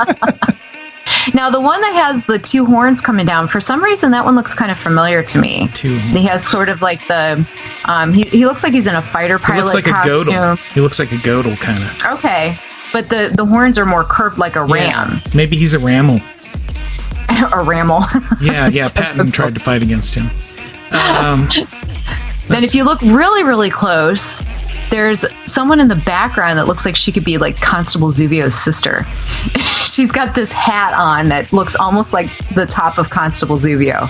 Now, the one that has the 2 horns coming down, for some reason, that one looks kind of familiar to me. He has sort of like the, he looks like he's in a fighter pilot costume. He looks like a Godel, kind of. Okay, but the horns are more curved like a ram. Maybe he's a Rammel. A Rammel. Yeah, Patton tried to fight against him. Then if you look really, really close, there's someone in the background that looks like she could be like Constable Zuvio's sister. She's got this hat on that looks almost like the top of Constable Zuvio.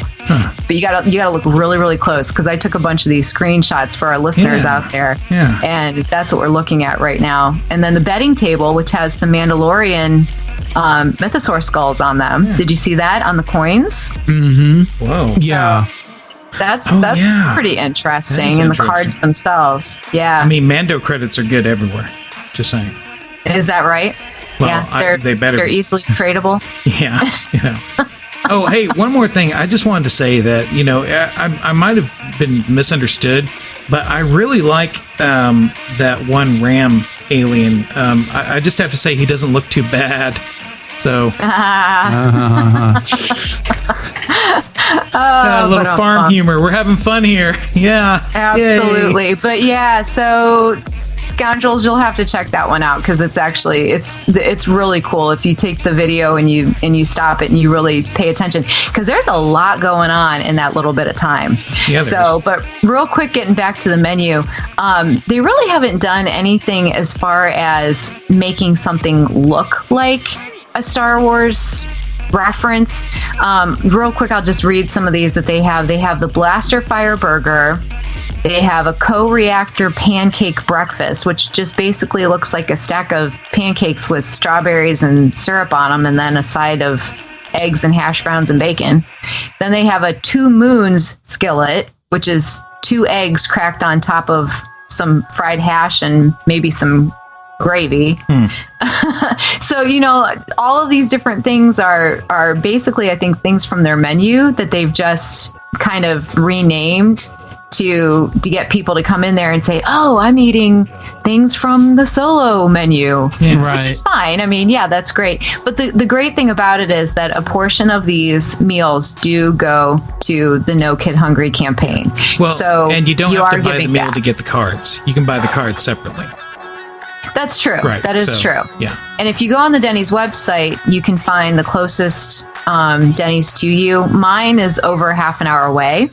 But you gotta look really, really close, because I took a bunch of these screenshots for our listeners out there. Yeah. And that's what we're looking at right now. And then the betting table, which has some Mandalorian mythosaur skulls on them. Yeah. Did you see that on the coins? Mm-hmm. Whoa. Yeah. That's pretty interesting. And the cards themselves. Yeah. I mean, Mando credits are good everywhere. Just saying. Is that right? Well, yeah, they're easily tradable. Yeah, you know. Oh, hey, one more thing. I just wanted to say that, you know, I might have been misunderstood, but I really like that one Ram alien. I just have to say he doesn't look too bad. So a little farm humor. We're having fun here. Yeah, absolutely. Yay. But yeah, so Scoundrels, you'll have to check that one out, because it's really cool if you take the video and you stop it and you really pay attention, because there's a lot going on in that little bit of time. Yeah, so, but real quick, getting back to the menu, they really haven't done anything as far as making something look like a Star Wars reference. Real quick, I'll just read some of these that they have. They have the Blaster Fire Burger. They have a co-reactor pancake breakfast, which just basically looks like a stack of pancakes with strawberries and syrup on them, and then a side of eggs and hash browns and bacon. Then they have a 2 moons skillet, which is 2 eggs cracked on top of some fried hash and maybe some gravy. So, you know, all of these different things are basically, I think, things from their menu that they've just kind of renamed to get people to come in there and say, oh, I'm eating things from the Solo menu, which is fine. I mean, yeah, that's great. But the great thing about it is that a portion of these meals do go to the No Kid Hungry campaign. Well, so and you don't have to buy the meal back to get the cards. You can buy the cards separately. That's true. Right. That is true. Yeah. And if you go on the Denny's website, you can find the closest Denny's to you. Mine is over half an hour away,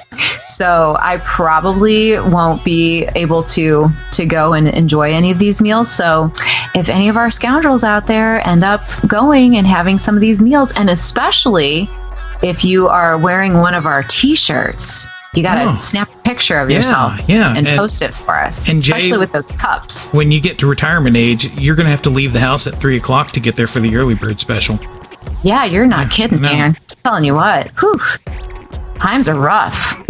so I probably won't be able to go and enjoy any of these meals. So if any of our Scoundrels out there end up going and having some of these meals, and especially if you are wearing one of our t-shirts, you gotta snap a picture of yourself and post it for us, and Jay, especially with those cups. When you get to retirement age, you're gonna have to leave the house at 3 o'clock to get there for the early bird special. Yeah, you're not kidding, man. I'm telling you what. Whew. Times are rough.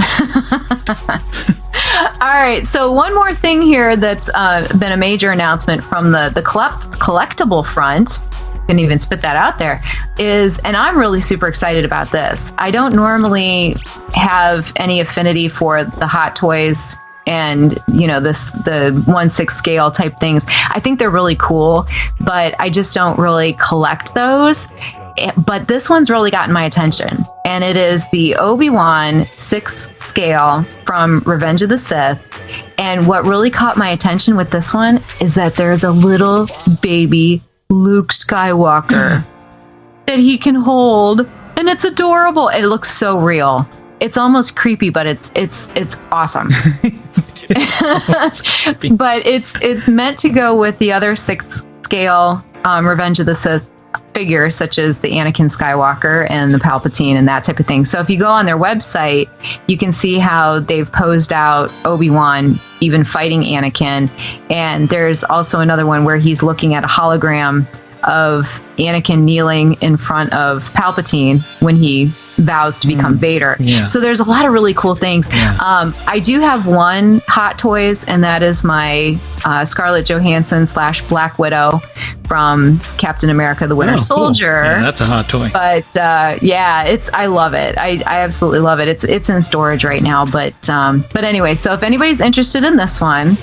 All right. So one more thing here that's been a major announcement from the collectible front. Couldn't even spit that out there. And I'm really super excited about this. I don't normally have any affinity for the Hot Toys and the 1/6 scale type things. I think they're really cool, but I just don't really collect those. But this one's really gotten my attention, and it is the Obi-Wan 6th scale from Revenge of the Sith. And what really caught my attention with this one is that there's a little baby Luke Skywalker that he can hold, and it's adorable. It looks so real. It's almost creepy, but it's awesome. But it's meant to go with the other 6th scale Revenge of the Sith figures, such as the Anakin Skywalker and the Palpatine and that type of thing. So if you go on their website, you can see how they've posed out Obi-Wan even fighting Anakin. And there's also another one where he's looking at a hologram of Anakin kneeling in front of Palpatine when he vows to become Vader. Yeah. So there's a lot of really cool things. Yeah. I do have one Hot Toys, and that is my Scarlett Johansson / Black Widow from Captain America: The Winter Soldier. Cool. Yeah, that's a hot toy. But I love it. I absolutely love it. It's in storage right now. But anyway, so if anybody's interested in this one,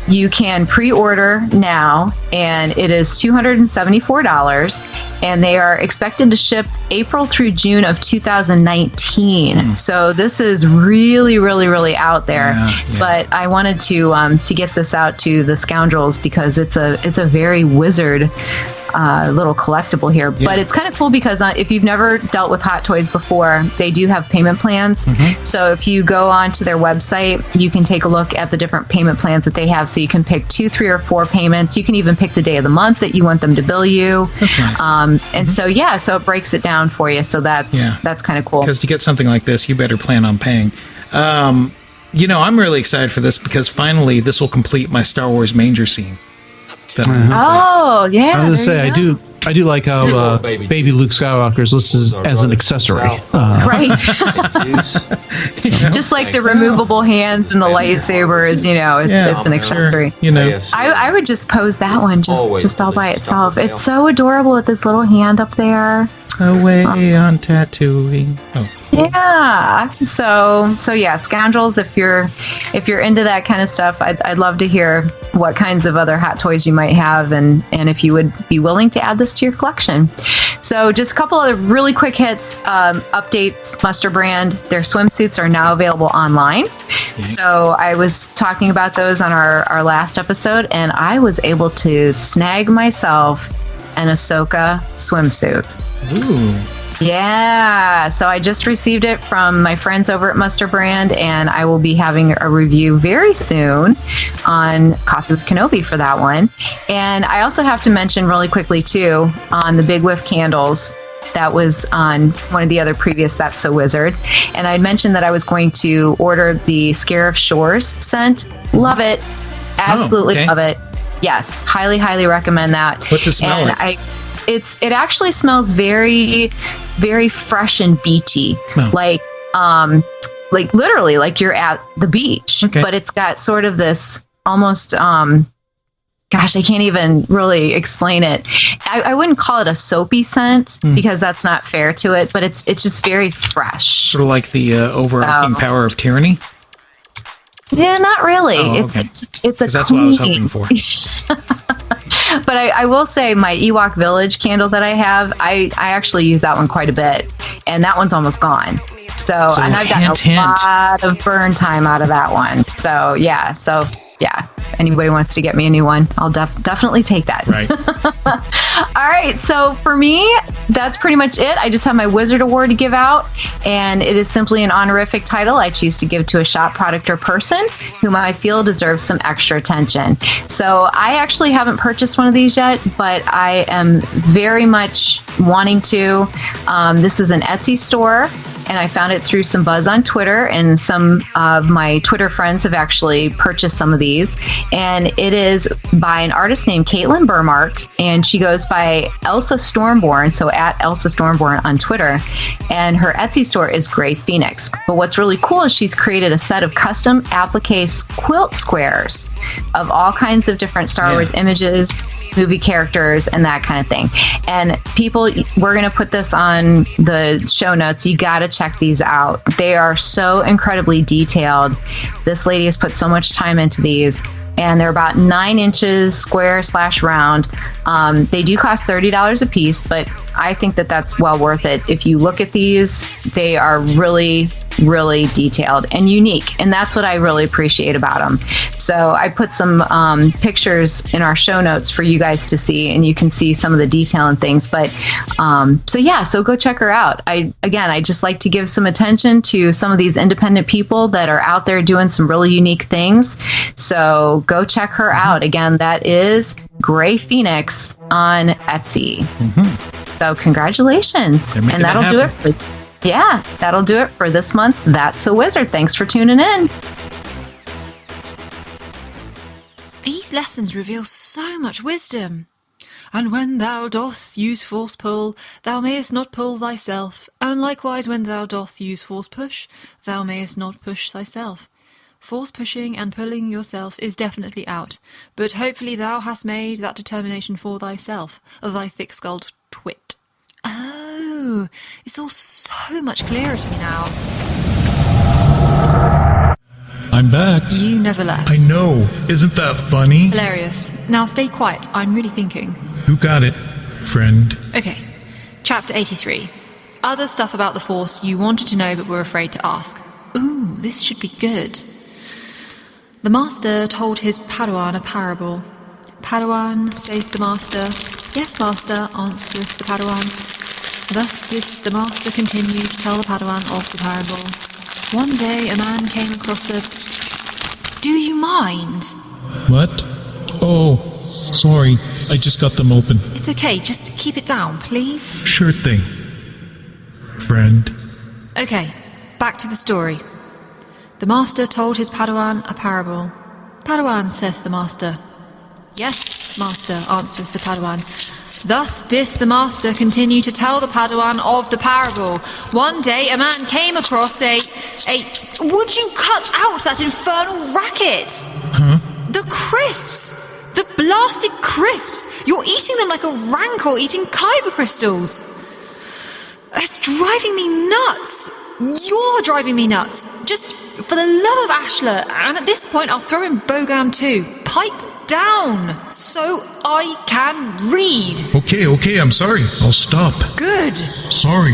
you can pre-order now, and it is $274, and they are expected to ship April through June of 2019. So this is really, really, really out there. Yeah. But I wanted to get this out to the Scoundrels because it's a very wizard little collectible here. Yeah. But it's kind of cool because if you've never dealt with Hot Toys before, they do have payment plans. So if you go onto their website, you can take a look at the different payment plans that they have. So you can pick 2, 3, or 4 payments. You can even pick the day of the month that you want them to bill you. That's nice. And so it breaks it down for you. So that's kind of cool. Because to get something like this, you better plan on paying. I'm really excited for this because finally this will complete my Star Wars manger scene. Oh, yeah. I was gonna say, I do like how baby Luke Skywalker is listed as an accessory. Right. Just like the removable hands and the lightsaber is, it's an accessory. I would just pose that one just all by itself. It's so adorable with this little hand up there. Away on Tatooine. Oh. Yeah. So yeah, Scoundrels. If you're into that kind of stuff, I'd love to hear what kinds of other Hot Toys you might have, and if you would be willing to add this to your collection. So just a couple of really quick hits, updates. Muster Brand, their swimsuits are now available online. So I was talking about those on our last episode, and I was able to snag myself an Ahsoka swimsuit. Ooh. Yeah, so I just received it from my friends over at Muster Brand, and I will be having a review very soon on Coffee with Kenobi for that one. And I also have to mention really quickly, too, on the Big Whiff candles, that was on one of the other previous That's So Wizards. And I mentioned that I was going to order the Scarif Shores scent. Love it. Absolutely love it. Yes, highly, highly recommend that. What's it smell like? It actually smells very, very fresh and beachy, like literally like you're at the beach. Okay. But it's got sort of this almost, I can't even really explain it. I wouldn't call it a soapy scent because that's not fair to it, but it's just very fresh. Sort of like the overarching power of tyranny. Yeah, not really. Oh, it's a that's what I was hoping for. But I will say my Ewok Village candle that I have, I actually use that one quite a bit, and that one's almost gone. So and I've gotten a lot of burn time out of that one. So yeah. Anybody wants to get me a new one, I'll definitely take that. Right. All right. So for me, that's pretty much it. I just have my Wizard Award to give out, and it is simply an honorific title I choose to give to a shop, product, or person whom I feel deserves some extra attention. So I actually haven't purchased one of these yet, but I am very much wanting to. This is an Etsy store. and I found it through some buzz on Twitter, and some of my Twitter friends have actually purchased some of these. And it is by an artist named Caitlin Burmark, and she goes by Elsa Stormborn, so at Elsa Stormborn on Twitter. And her Etsy store is Gray Phoenix. But what's really cool is she's created a set of custom applique quilt squares of all kinds of different Star Wars images, movie characters, and that kind of thing. And people, we're going to put this on the show notes. You got to check these out. They are so incredibly detailed. This lady has put so much time into these, and they're about 9 inches square / round. They do cost $30 a piece, but I think that that's well worth it. If you look at these, they are really, really detailed and unique, and that's what I really appreciate about them. So I put some pictures in our show notes for you guys to see, and you can see some of the detail and things. But so go check her out. I just like to give some attention to some of these independent people that are out there doing some really unique things. So go check her out. Again, that is Gray Phoenix on Etsy. So congratulations, and that'll do it for. Yeah, that'll do it for this month's That's a Wizard. Thanks for tuning in. These lessons reveal so much wisdom. And when thou doth use force pull, thou mayest not pull thyself. And likewise when thou doth use force push, thou mayest not push thyself. Force pushing and pulling yourself is definitely out, but hopefully thou hast made that determination for thyself, of thy thick-skulled twit. Oh, it's all so much clearer to me now. I'm back. You never left. I know. Isn't that funny? Hilarious. Now stay quiet. I'm really thinking. You got it, friend. Okay. Chapter 83. Other stuff about the Force you wanted to know but were afraid to ask. Ooh, this should be good. The Master told his Padawan a parable. Padawan, saith the Master. Yes, Master, answereth the Padawan. Thus did the Master continue to tell the Padawan of the parable. One day a man came across a... Do you mind? What? Oh, sorry. I just got them open. It's okay, just keep it down, please. Sure thing, friend. Okay, back to the story. The Master told his Padawan a parable. Padawan, saith the Master. Yes, Master, answereth the Padawan. Thus dith the Master continue to tell the Padawan of the parable. One day a man came across a... Would you cut out that infernal racket? Huh? The crisps! The blasted crisps! You're eating them like a rancor eating kyber crystals! It's driving me nuts! You're driving me nuts! Just for the love of Ashla, and at this point I'll throw in Bogan too. Pipe down so I can read. Okay, I'm sorry. I'll stop. Good. Sorry.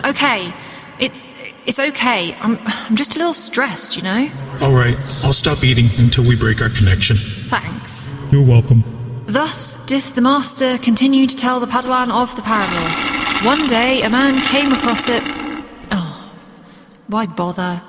Okay. It's okay. I'm just a little stressed, you know? Alright, I'll stop eating until we break our connection. Thanks. You're welcome. Thus dith the Master continue to tell the Padawan of the parable. One day a man came across it. Oh, why bother?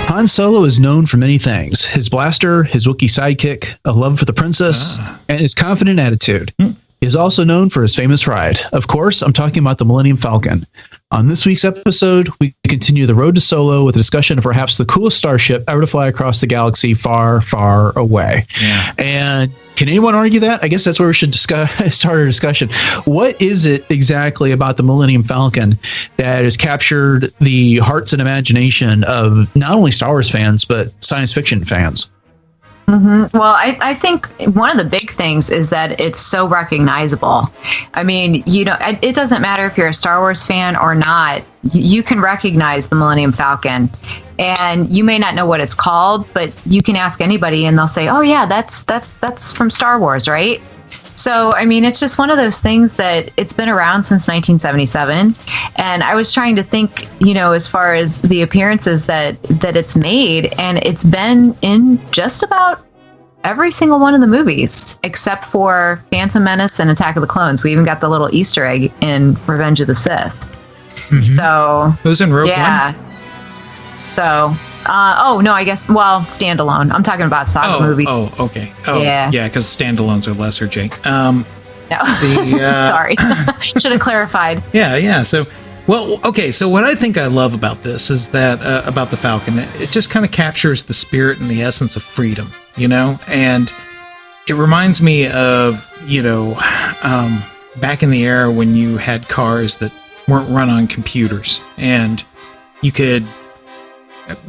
Han Solo is known for many things. His blaster, his Wookiee sidekick, a love for the princess, and his confident attitude. He is also known for his famous ride. Of course, I'm talking about the Millennium Falcon. On this week's episode, we continue the road to Solo with a discussion of perhaps the coolest starship ever to fly across the galaxy far, far away. Yeah. And can anyone argue that? I guess that's where we should start our discussion. What is it exactly about the Millennium Falcon that has captured the hearts and imagination of not only Star Wars fans, but science fiction fans? Mm-hmm. Well, I think one of the big things is that it's so recognizable. I mean, it doesn't matter if you're a Star Wars fan or not. You can recognize the Millennium Falcon, and you may not know what it's called, but you can ask anybody, and they'll say, "Oh yeah, that's from Star Wars, right?" So, I mean, it's just one of those things that it's been around since 1977. And I was trying to think, as far as the appearances that it's made, and it's been in just about every single one of the movies, except for Phantom Menace and Attack of the Clones. We even got the little Easter egg in Revenge of the Sith. Mm-hmm. So it was in Rogue One? So, I guess, standalone. I'm talking about saga movies. Oh, okay. Oh, yeah, because standalones are lesser, Jake. No. Sorry. Should have clarified. Yeah. So, okay. So what I think I love about this is that, about the Falcon, it just kind of captures the spirit and the essence of freedom, and it reminds me of, back in the era when you had cars that weren't run on computers and you could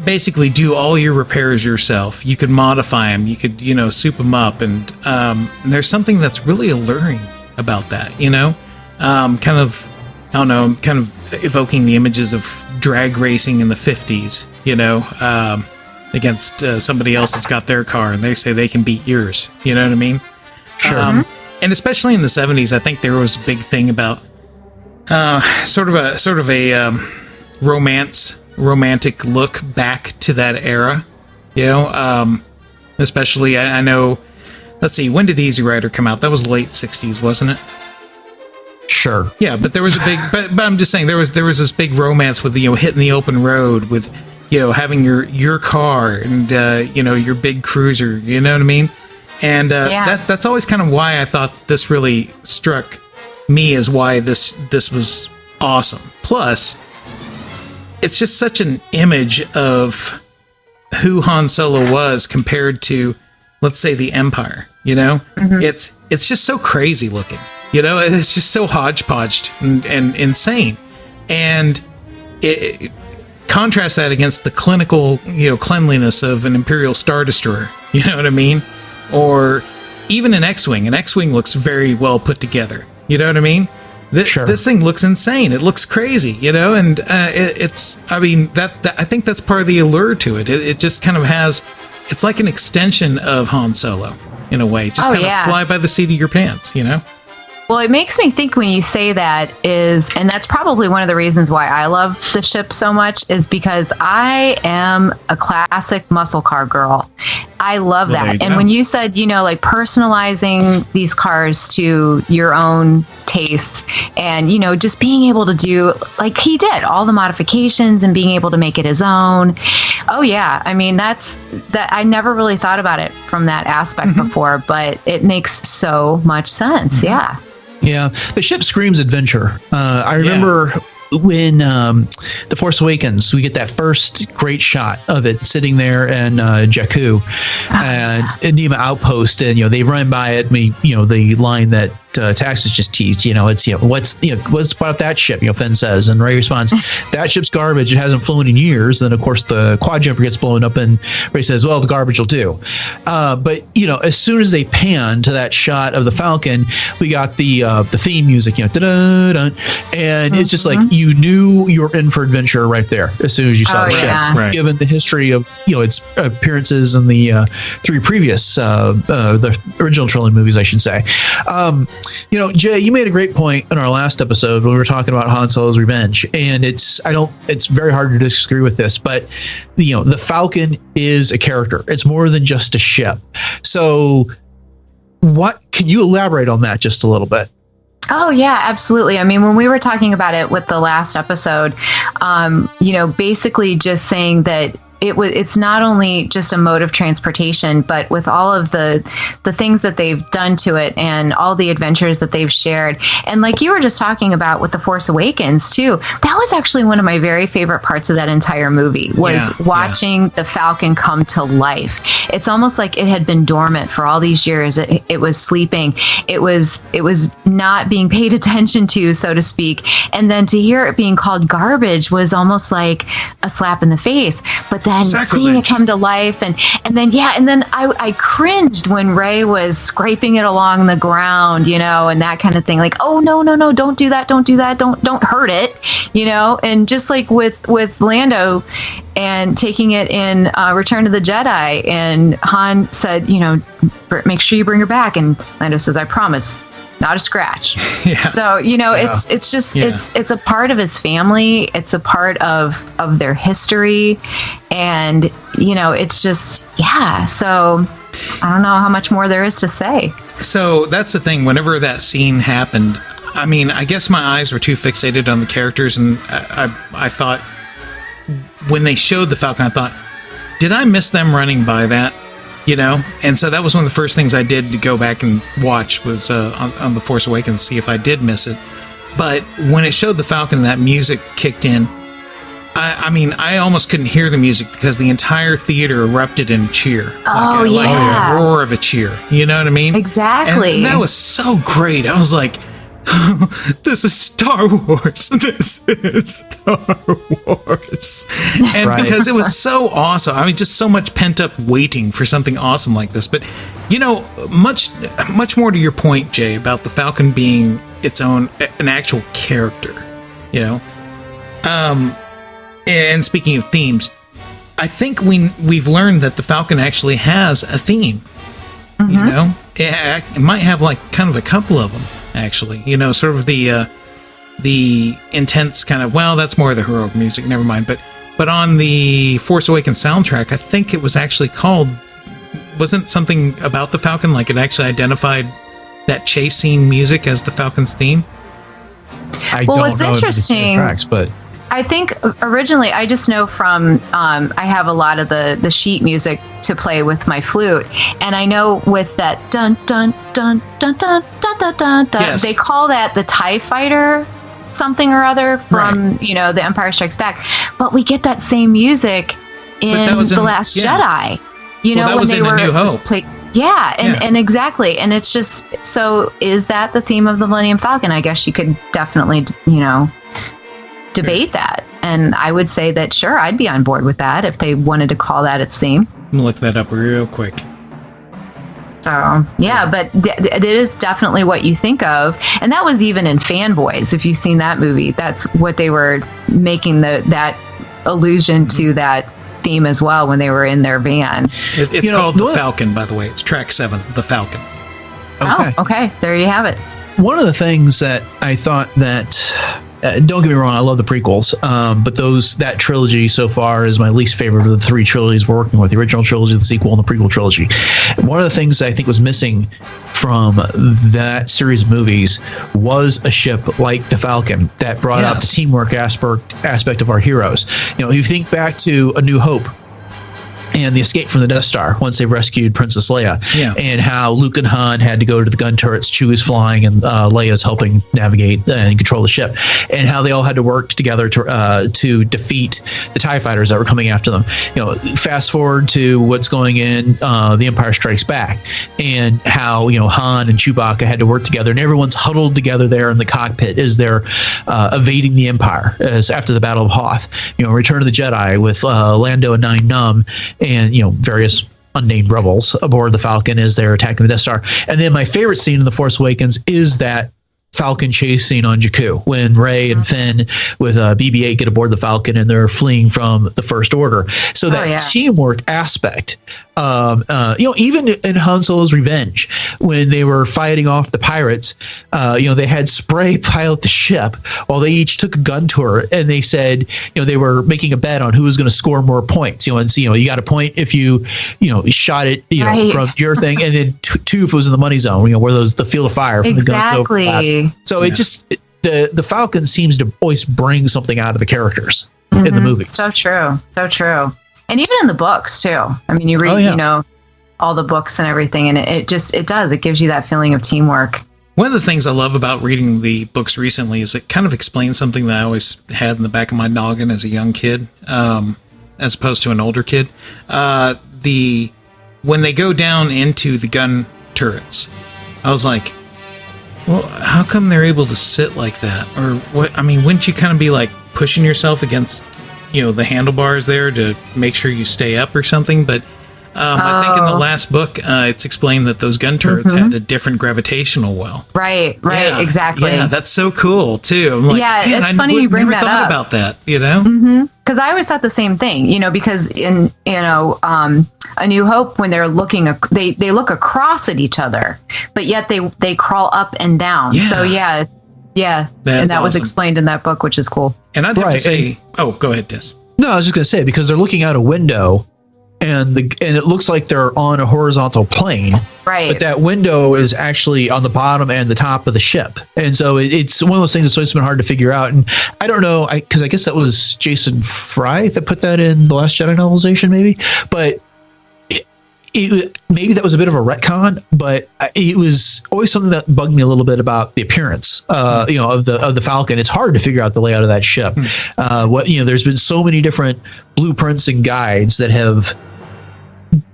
basically do all your repairs yourself. You could modify them. You could, soup them up. And there's something that's really alluring about that, kind of evoking the images of drag racing in the 50s, against somebody else that's got their car and they say they can beat yours. You know what I mean? Sure. And especially in the 70s, I think there was a big thing about sort of a romantic look back to that era, especially I know, let's see, when did Easy Rider come out? That was late 60s, wasn't it? Sure. Yeah, but there was a big, but I'm just saying there was this big romance with, hitting the open road with, having your car and, your big cruiser, you know what I mean? And that's always kind of why I thought this really struck me as why this was awesome. Plus, it's just such an image of who Han Solo was compared to, let's say, the Empire. It's just so crazy looking. It's just so hodgepodged and insane. And it contrast that against the clinical, cleanliness of an Imperial Star Destroyer. You know what I mean? Or even an X-Wing. An X-Wing looks very well put together. You know what I mean? This thing looks insane. It looks crazy, and I think that's part of the allure to it. It just kind of has, it's like an extension of Han Solo in a way. Just kind of fly by the seat of your pants, Well, it makes me think when you say that and that's probably one of the reasons why I love the ship so much, is because I am a classic muscle car girl. I love that. And when you said, like personalizing these cars to your own tastes and, just being able to do, like he did, all the modifications and being able to make it his own. Oh, yeah. I mean, that I never really thought about it from that aspect before, but it makes so much sense. Yeah. Yeah, the ship screams adventure. I remember when The Force Awakens, we get that first great shot of it sitting there in Jakku and Enigma Outpost, and they run by it. The line that Taxus just teased, what's about that ship? Finn says, and Ray responds, that ship's garbage. It hasn't flown in years. Then of course the quad jumper gets blown up, and Ray says, well, the garbage will do. But as soon as they pan to that shot of the Falcon, we got the theme music, da-da-da, and it's just like you knew you were in for adventure right there as soon as you saw the ship. Right. Given the history of its appearances in the three previous the original trilogy movies, I should say. Jay, you made a great point in our last episode when we were talking about Han Solo's revenge, and it's very hard to disagree with this, but the Falcon is a character. It's more than just a ship. So can you elaborate on that just a little bit? Oh, yeah, absolutely. I mean, when we were talking about it with the last episode, basically just saying that it's not only just a mode of transportation, but with all of the things that they've done to it and all the adventures that they've shared. And like you were just talking about with The Force Awakens too, that was actually one of my very favorite parts of that entire movie, was watching the Falcon come to life. It's almost like it had been dormant for all these years. It was sleeping. It was not being paid attention to, so to speak. And then to hear it being called garbage was almost like a slap in the face. But then seeing it come to life, and then I cringed when Ray was scraping it along the ground, and that kind of thing. Like, oh no, don't do that, don't hurt it, And just like with Lando and taking it in Return of the Jedi, and Han said, make sure you bring her back, and Lando says, I promise. Not a scratch. Yeah. So, it's just, it's a part of his family. It's a part of their history. And, it's just, so I don't know how much more there is to say. So that's the thing. Whenever that scene happened, I mean, I guess my eyes were too fixated on the characters, and I thought when they showed the Falcon, I thought, did I miss them running by that? And so that was one of the first things I did to go back and watch was on The Force Awakens, see if I did miss it. But when it showed the Falcon and that music kicked in, I almost couldn't hear the music because the entire theater erupted in cheer. Like a roar of a cheer. You know what I mean? Exactly. And that was so great. I was like, this is Star Wars. This is Star Wars. And because it was so awesome. Just so much pent up waiting for something awesome like this. But, much more to your point, Jay, about the Falcon being an actual character, and speaking of themes, I think we've learned that the Falcon actually has a theme. It might have kind of a couple of them, actually. Sort of the intense kind of, well, that's more of the heroic music, never mind. But on the Force Awakens soundtrack, I think it was actually called, wasn't something about the Falcon, like it actually identified that chase scene music as the Falcon's theme? I don't know interesting, tracks, but I think originally, I just know from, I have a lot of the sheet music to play with my flute. And I know with that dun, dun, dun, dun, dun, dun, dun, dun, dun, they call that the TIE Fighter something or other from, The Empire Strikes Back. But we get that same music in The Last Jedi. That was in A New Hope. And exactly. And it's just, so is that the theme of the Millennium Falcon? I guess you could definitely, debate that. And I would say that, sure, I'd be on board with that if they wanted to call that its theme. I'm gonna look that up real quick. So, but it is definitely what you think of. And that was even in Fanboys. If you've seen that movie, that's what they were making that allusion to that theme as well when they were in their van. It's called The Falcon, by the way. It's track 7, The Falcon. Okay. Oh, okay. There you have it. One of the things that I thought that, don't get me wrong, I love the prequels, but that trilogy so far is my least favorite of the 3 trilogies we're working with, the original trilogy, the sequel, and the prequel trilogy. One of the things that I think was missing from that series of movies was a ship like the Falcon that brought out the teamwork aspect of our heroes. You think back to A New Hope, and the escape from the Death Star once they rescued Princess Leia, and how Luke and Han had to go to the gun turrets, Chewie's flying, and Leia's helping navigate and control the ship, and how they all had to work together to defeat the TIE fighters that were coming after them. Fast forward to what's going in The Empire Strikes Back, and how Han and Chewbacca had to work together, and everyone's huddled together there in the cockpit as they're evading the Empire as after the Battle of Hoth. Return of the Jedi with Lando and Nien Nunb, and various unnamed rebels aboard the Falcon as they're attacking the Death Star. And then my favorite scene in The Force Awakens is that Falcon chase scene on Jakku when Rey and Finn with BB-8 get aboard the Falcon and they're fleeing from the First Order. So that teamwork aspect, even in Han Solo's Revenge, when they were fighting off the pirates, they had Spray pilot the ship while they each took a gun to her, and they said, they were making a bet on who was going to score more points. And so, you got a point if you shot it, from your thing, and then 2 if it was in the money zone, where the field of fire from the guns overlap. So it just the Falcon seems to always bring something out of the characters in the movies. So true, and even in the books too. I mean, you read all the books and everything, and it gives you that feeling of teamwork. One of the things I love about reading the books recently is it kind of explains something that I always had in the back of my noggin as a young kid, as opposed to an older kid. When they go down into the gun turrets, I was like, well, how come they're able to sit like that? Or what? I mean, wouldn't you kind of be like pushing yourself against, the handlebars there to make sure you stay up or something? But I think in the last book, it's explained that those gun turrets had a different gravitational well. Right, exactly. Yeah, that's so cool too. I'm like, it's funny you bring that up. I never thought about that, Because I always thought the same thing, because in A New Hope, when they're looking, they look across at each other, but yet they crawl up and down. Yeah. So and that was explained in that book, which is cool. And I'd have to say, go ahead, Des. No, I was just going to say, because they're looking out a window and it looks like they're on a horizontal plane. Right. But that window is actually on the bottom and the top of the ship. And so it's one of those things that's always been hard to figure out. And I don't know, because I guess that was Jason Fry that put that in The Last Jedi novelization, maybe. But maybe that was a bit of a retcon, but it was always something that bugged me a little bit about the appearance, of the Falcon. It's hard to figure out the layout of that ship. There's been so many different blueprints and guides that have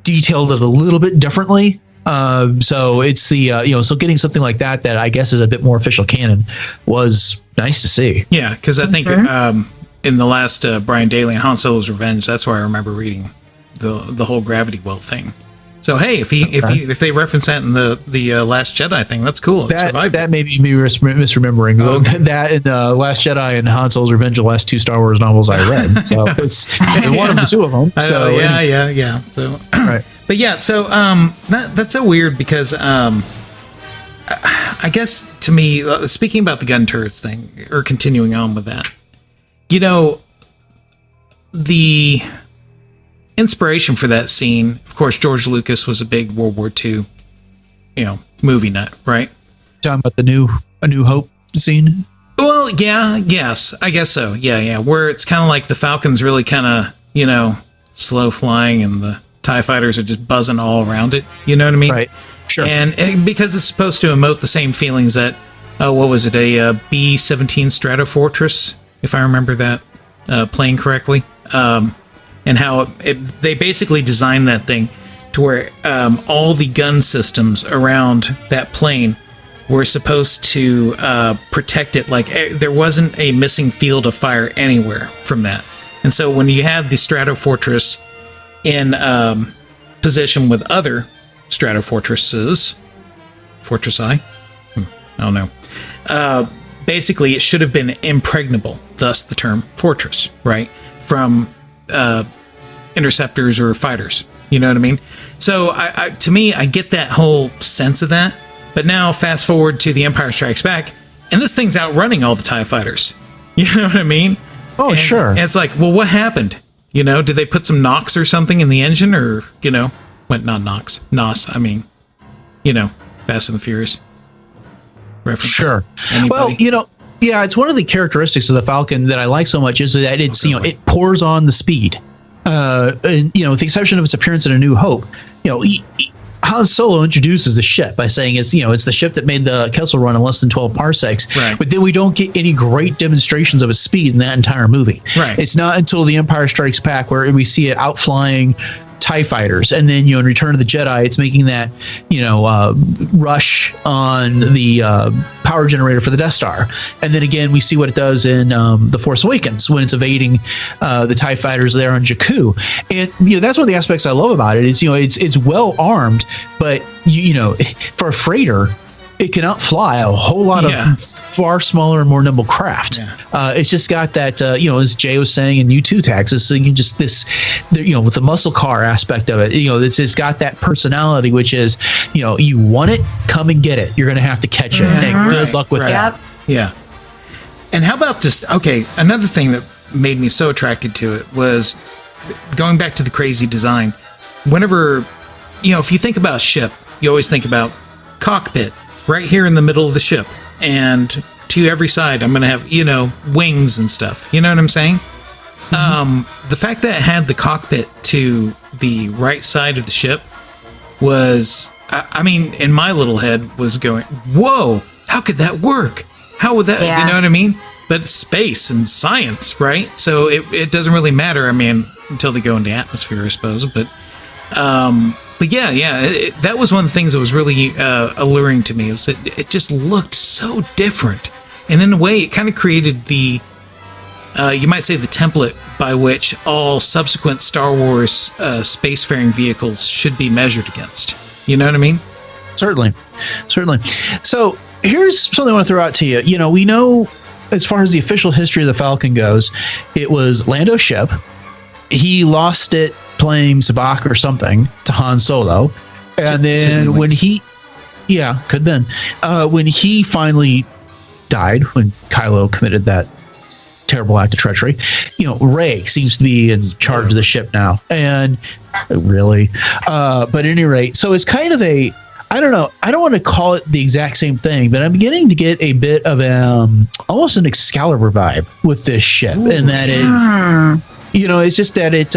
detailed it a little bit differently. So it's so getting something like that I guess is a bit more official canon was nice to see. Yeah, because I think in the last Brian Daley and Han Solo's Revenge, that's where I remember reading the whole gravity well thing. So hey, if they reference that in the Last Jedi thing, that's cool. That may be me misremembering. That in the Last Jedi and Han Solo's Revenge, the last two Star Wars novels I read. So it's one of the two of them. So yeah. So right. But yeah, so that's so weird because I guess to me, speaking about the gun turrets thing, or continuing on with that, the inspiration for that scene, of course, George Lucas was a big World War II, movie nut, right? Talking about A New Hope scene. Well, yeah, yes, I guess so. Yeah, where it's kind of like the Falcon's really kind of, slow flying, and the TIE fighters are just buzzing all around it. You know what I mean? Right. Sure. And because it's supposed to emote the same feelings that, what was it, a B-17 Stratofortress, if I remember that plane correctly. And how they basically designed that thing to where all the gun systems around that plane were supposed to protect it. Like there wasn't a missing field of fire anywhere from that. And so when you had the Stratofortress in position with other Stratofortresses, Fortress-I? I don't know. Basically, it should have been impregnable, thus the term fortress, right? From interceptors or fighters, you know what I mean? So to me, I get that whole sense of that, but now fast forward to The Empire Strikes Back, and this thing's outrunning all the TIE fighters. You know what I mean? Oh, sure. And it's like, well, what happened? Did they put some NOx or something in the engine, or not NOx, NOS? I mean, Fast and the Furious reference. Sure. Anybody? Well, yeah, it's one of the characteristics of the Falcon that I like so much is that it's it pours on the speed. And with the exception of its appearance in A New Hope, Han Solo introduces the ship by saying it's the ship that made the Kessel Run in less than 12 parsecs. Right. But then we don't get any great demonstrations of its speed in that entire movie. Right. It's not until The Empire Strikes Back where we see it outflying TIE fighters, and then in Return of the Jedi it's making that rush on the power generator for the Death Star, and then again we see what it does in The Force Awakens when it's evading the TIE fighters there on Jakku. And that's one of the aspects I love about it is it's well armed, but for a freighter it can outfly a whole lot of far smaller and more nimble craft. Yeah. It's just got that, as Jay was saying, and you too, Taxus, so you can just with the muscle car aspect of it, it's got that personality, which is, you want it, come and get it. You're going to have to catch it. And good luck with that. Yeah. And how about another thing that made me so attracted to it was going back to the crazy design. Whenever, if you think about a ship, you always think about cockpit. Right here in the middle of the ship, and to every side I'm going to have wings and stuff, you know what I'm saying? Mm-hmm. The fact that it had the cockpit to the right side of the ship was, I mean, in my little head was going, whoa, how could that work? How would that, you know what I mean? But it's space and science, right? So it doesn't really matter, I mean, until they go into atmosphere, I suppose, but yeah, that was one of the things that was really alluring to me. It was that it just looked so different, and in a way, it kind of created the, you might say, the template by which all subsequent Star Wars spacefaring vehicles should be measured against. You know what I mean? Certainly. So here's something I want to throw out to you. We know, as far as the official history of the Falcon goes, it was Lando's ship. He lost it playing Sabacc or something to Han Solo, and then when he could have been when he finally died, when Kylo committed that terrible act of treachery. Rey seems to be in charge of the ship now, and really, but at any rate, so it's kind of I don't know. I don't want to call it the exact same thing, but I'm beginning to get a bit of almost an Excalibur vibe with this ship, and that it's just that it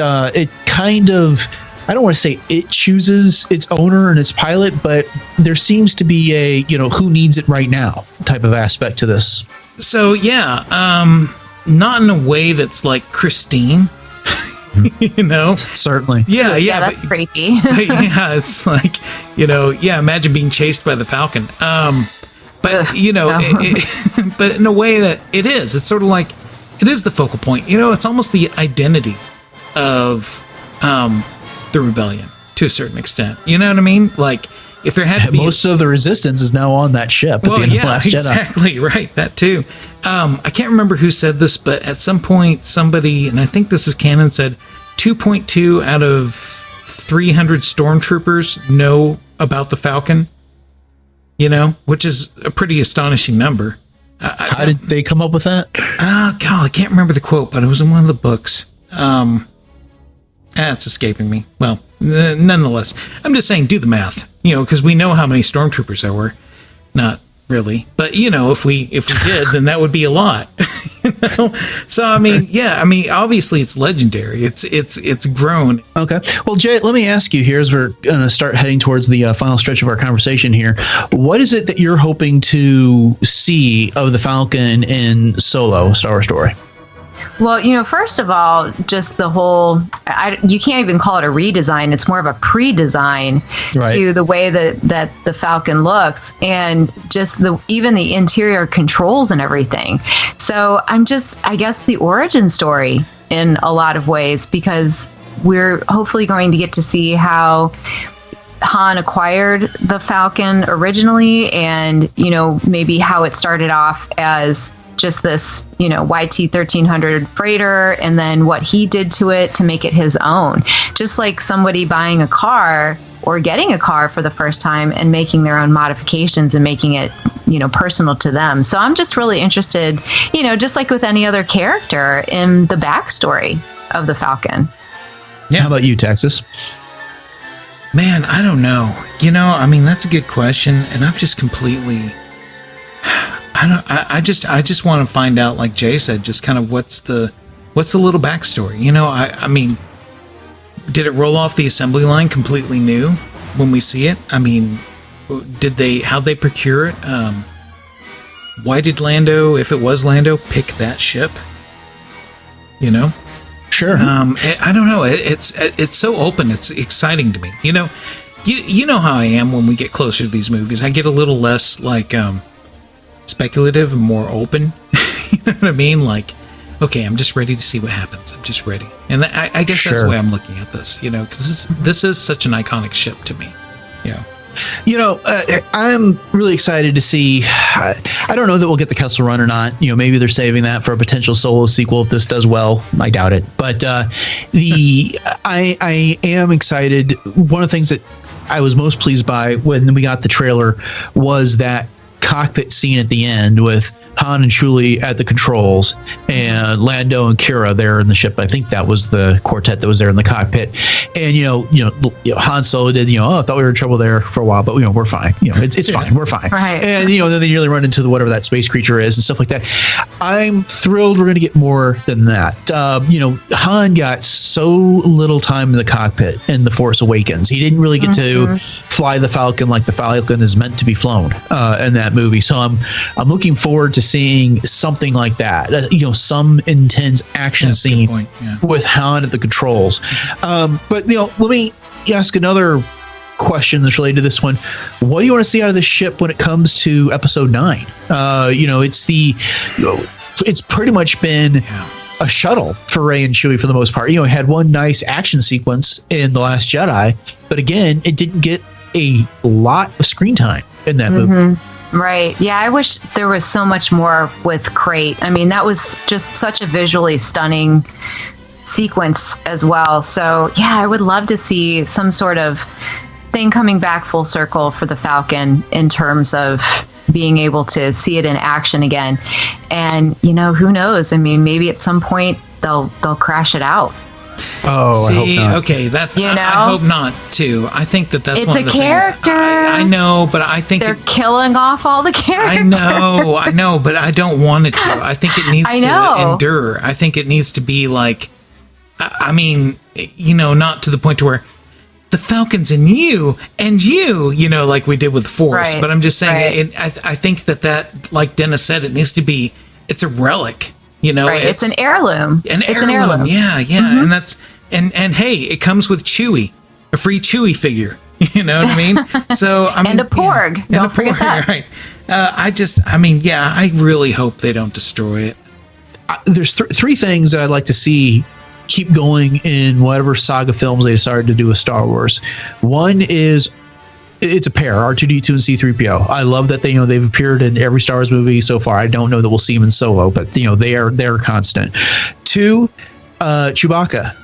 kind of, I don't want to say it chooses its owner and its pilot, but there seems to be a who needs it right now type of aspect to this. So yeah, not in a way that's like Christine. Certainly. Yeah, that's creepy. Yeah, it's like, imagine being chased by the Falcon. But but in a way that it is, it's sort of like, it is the focal point. It's almost the identity of the rebellion to a certain extent. You know what I mean? Like, if there had to be most of the resistance is now on that ship at the end of the Last Jedi. Exactly right. That too. I can't remember who said this, but at some point somebody, and I think this is canon, said 2.2 out of 300 stormtroopers know about the Falcon. Which is a pretty astonishing number. How did they come up with that? God, I can't remember the quote, but it was in one of the books. It's escaping me. Well, nonetheless, I'm just saying, do the math. Because we know how many stormtroopers there were. Not really, but if we did, then that would be a lot. So obviously it's legendary. It's grown. Okay. Well, Jay, let me ask you here, as we're going to start heading towards the final stretch of our conversation here. What is it that you're hoping to see of the Falcon in Solo, a Star Wars story? Well, first of all, just the whole, you can't even call it a redesign. It's more of a pre-design to the way that the Falcon looks, and just even the interior controls and everything. So I guess the origin story in a lot of ways, because we're hopefully going to get to see how Han acquired the Falcon originally, and, maybe how it started off as just this, YT-1300 freighter, and then what he did to it to make it his own. Just like somebody buying a car or getting a car for the first time and making their own modifications and making it, personal to them. So I'm just really interested, just like with any other character, in the backstory of the Falcon. Yeah. How about you, Taxus? Man, I don't know. That's a good question, and I've just completely... I just want to find out, like Jay said, just kind of what's the little backstory. Did it roll off the assembly line completely new when we see it? How'd they procure it? Why did Lando, if it was Lando, pick that ship? Sure. I don't know. It's so open. It's exciting to me. You know how I am when we get closer to these movies. I get a little less like speculative and more open. You know what I mean? Like, okay, I'm just ready to see what happens. I'm just ready. And I guess that's the way I'm looking at this, because this is such an iconic ship to me. I'm really excited to see. I don't know that we'll get the Kessel Run or not. Maybe they're saving that for a potential Solo sequel if this does well. I doubt it. But I am excited. One of the things that I was most pleased by when we got the trailer was that cockpit scene at the end with Han and Chewie at the controls and Lando and Kira there in the ship. I think that was the quartet that was there in the cockpit. And Han Solo did, I thought we were in trouble there for a while, but we're fine. It's fine. We're fine. Right. And then they nearly run into whatever that space creature is and stuff like that. I'm thrilled we're going to get more than that. Han got so little time in the cockpit in The Force Awakens. He didn't really get to fly the Falcon like the Falcon is meant to be flown in that movie. So I'm looking forward to seeing something like that, some intense action scene with Han at the controls. But let me ask another question that's related to this one. What do you want to see out of this ship when it comes to Episode 9? It's pretty much been a shuttle for Rey and Chewie for the most part. It had one nice action sequence in The Last Jedi, but again, it didn't get a lot of screen time in that movie. Right. Yeah, I wish there was so much more with Crate. That was just such a visually stunning sequence as well. So, yeah, I would love to see some sort of thing coming back full circle for the Falcon in terms of being able to see it in action again. And who knows? I mean, maybe at some point they'll crash it out. Oh, see, I hope not. Okay, that's I hope not too. I think that's it's one of the character. I know, but I think they're killing off all the characters. I know, but I don't want it to. I think it needs to endure. I think it needs to be like, I mean, not to the point to where the Falcon's in you, like we did with Force. Right, but I'm just saying, right. I think that, like Dennis said, it needs to be. It's a relic. Right. It's an heirloom. It's an heirloom. Yeah, mm-hmm. And that's and hey, it comes with Chewie, a free Chewie figure. You know what I mean? So and a Porg. Yeah, don't forget that. Right. I really hope they don't destroy it. There's three things that I'd like to see keep going in whatever saga films they decided to do with Star Wars. One is it's a pair, R2-D2 and C-3PO. I love that they've appeared in every Star Wars movie so far. I don't know that we'll see them in Solo, but they're constant. Two, Chewbacca.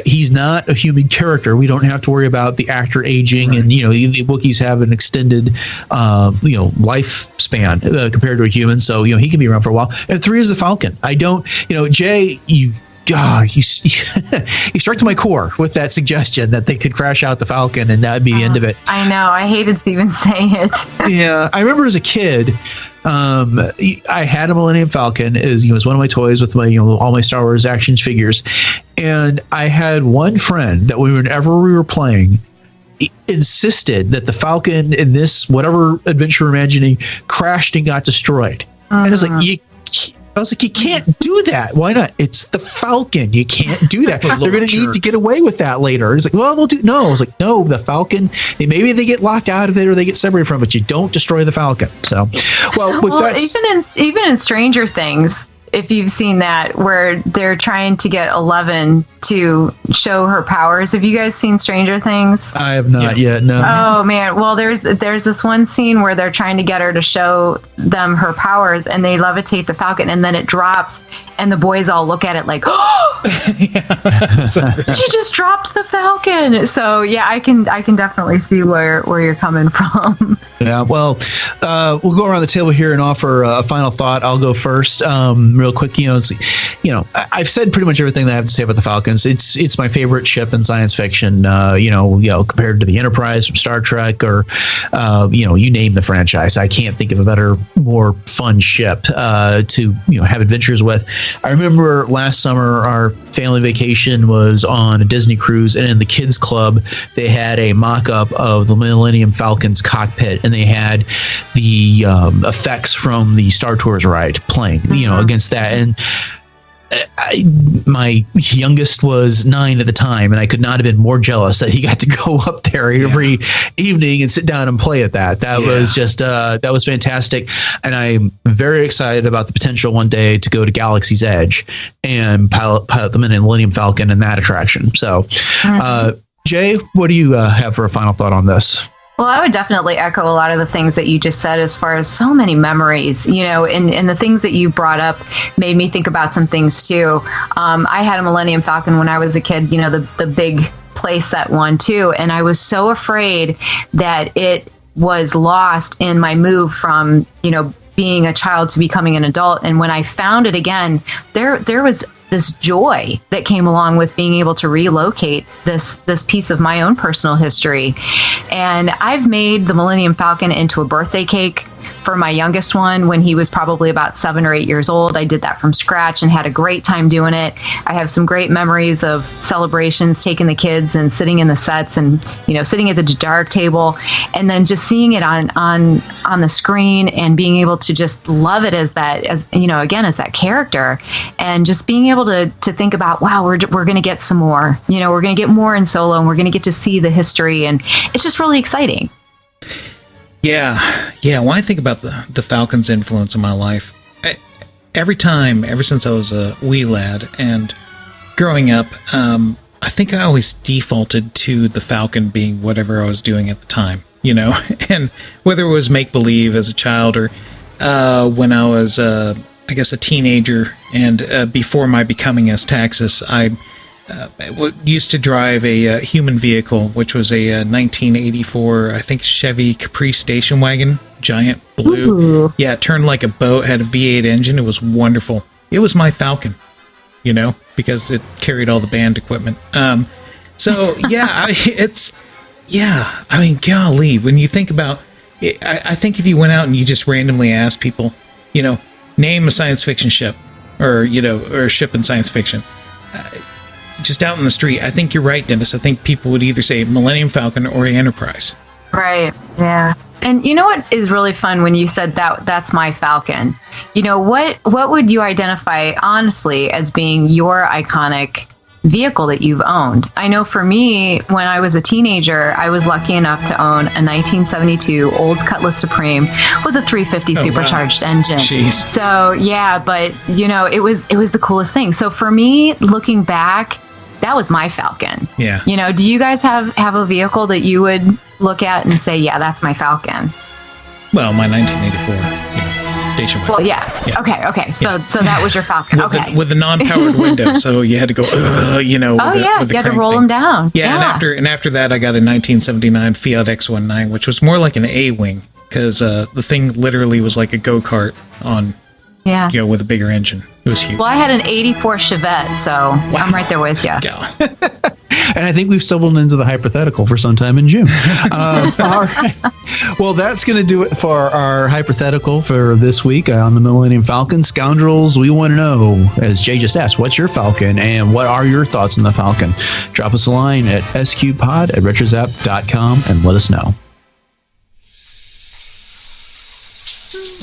He's not a human character. We don't have to worry about the actor aging, and the Wookiees have an extended lifespan compared to a human, so he can be around for a while. And three is the Falcon. I don't, Jay, you struck to my core with that suggestion that they could crash out the Falcon and that would be the end of it. I know. I hated to even say it. Yeah. I remember as a kid, I had a Millennium Falcon. It was one of my toys with my, all my Star Wars action figures. And I had one friend that whenever we were playing, insisted that the Falcon in this, whatever adventure we're imagining, crashed and got destroyed. And it's like, you can't do that. Why not? It's the Falcon. You can't do that. They're going to need to get away with that later. It's like, well, we'll do. No, I was like, no, the Falcon. Maybe they get locked out of it or they get separated from it. You don't destroy the Falcon. So, even in Stranger Things, if you've seen that, where they're trying to get 11 to show her powers. Have you guys seen Stranger Things? I have not yet, no. Oh, man. Well, there's this one scene where they're trying to get her to show them her powers, and they levitate the Falcon, and then it drops, and the boys all look at it like, oh! She just dropped the Falcon! So, yeah, I can definitely see where you're coming from. Yeah, well, we'll go around the table here and offer a final thought. I'll go first, real quick. I've said pretty much everything that I have to say about the Falcons. It's my favorite ship in science fiction. Compared to the Enterprise from Star Trek, or you name the franchise. I can't think of a better, more fun ship to have adventures with. I remember last summer our family vacation was on a Disney cruise, and in the kids club they had a mock-up of the Millennium Falcon's cockpit, and they had the effects from the Star Tours ride playing, against that. And my youngest was 9 at the time, and I could not have been more jealous that he got to go up there every evening and sit down and play at that. That was just that was fantastic, and I'm very excited about the potential one day to go to Galaxy's Edge and pilot the Millennium Falcon in that attraction. So, Jay, what do you have for a final thought on this? Well, I would definitely echo a lot of the things that you just said as far as so many memories, and the things that you brought up made me think about some things too. I had a Millennium Falcon when I was a kid, the big playset one too. And I was so afraid that it was lost in my move from, being a child to becoming an adult. And when I found it again, there was this joy that came along with being able to relocate this piece of my own personal history. And I've made the Millennium Falcon into a birthday cake for my youngest one when he was probably about 7 or 8 years old. I did that from scratch and had a great time doing it. I have some great memories of celebrations, taking the kids and sitting in the sets and, sitting at the dark table, and then just seeing it on the screen and being able to just love it as that character, and just being able to think about, wow, we're going to get some more, we're going to get more in Solo, and we're going to get to see the history, and it's just really exciting. Yeah. When I think about the Falcon's influence in my life, ever since I was a wee lad and growing up, I think I always defaulted to the Falcon being whatever I was doing at the time, and whether it was make-believe as a child or when I was, I guess, a teenager and before my becoming as Taxus, I used to drive a human vehicle, which was a 1984, I think, Chevy Caprice station wagon, giant blue. Ooh. Yeah, it turned like a boat, had a V8 engine. It was wonderful. It was my Falcon, because it carried all the band equipment. So yeah, golly, when you think about it, I think if you went out and you just randomly asked people, name a science fiction ship or a ship in science fiction, just out in the street, I think you're right, Dennis. I think people would either say Millennium Falcon or Enterprise. Right. Yeah. And you know what is really fun when you said that's my Falcon? What would you identify honestly as being your iconic vehicle that you've owned? I know for me, when I was a teenager, I was lucky enough to own a 1972 Olds Cutlass Supreme with a 350 supercharged engine. Jeez. So yeah, but it was the coolest thing. So for me, looking back, that was my Falcon. Yeah. Do you guys have a vehicle that you would look at and say, yeah, that's my Falcon? Well, my 1984, station wagon. Well, yeah. Okay. So that was your Falcon. With the non-powered window, so you had to go, Oh yeah, you had to roll them down. Yeah, and after that, I got a 1979 Fiat X19, which was more like an A-wing because the thing literally was like a go-kart on. Yeah. With a bigger engine. It was huge. Well, I had an 84 Chevette, so wow. I'm right there with you. Yeah. And I think we've stumbled into the hypothetical for sometime in June. All right. Well, that's going to do it for our hypothetical for this week on the Millennium Falcon. Scoundrels, we want to know, as Jay just asked, what's your Falcon and what are your thoughts on the Falcon? Drop us a line at sqpod@retrozap.com and let us know.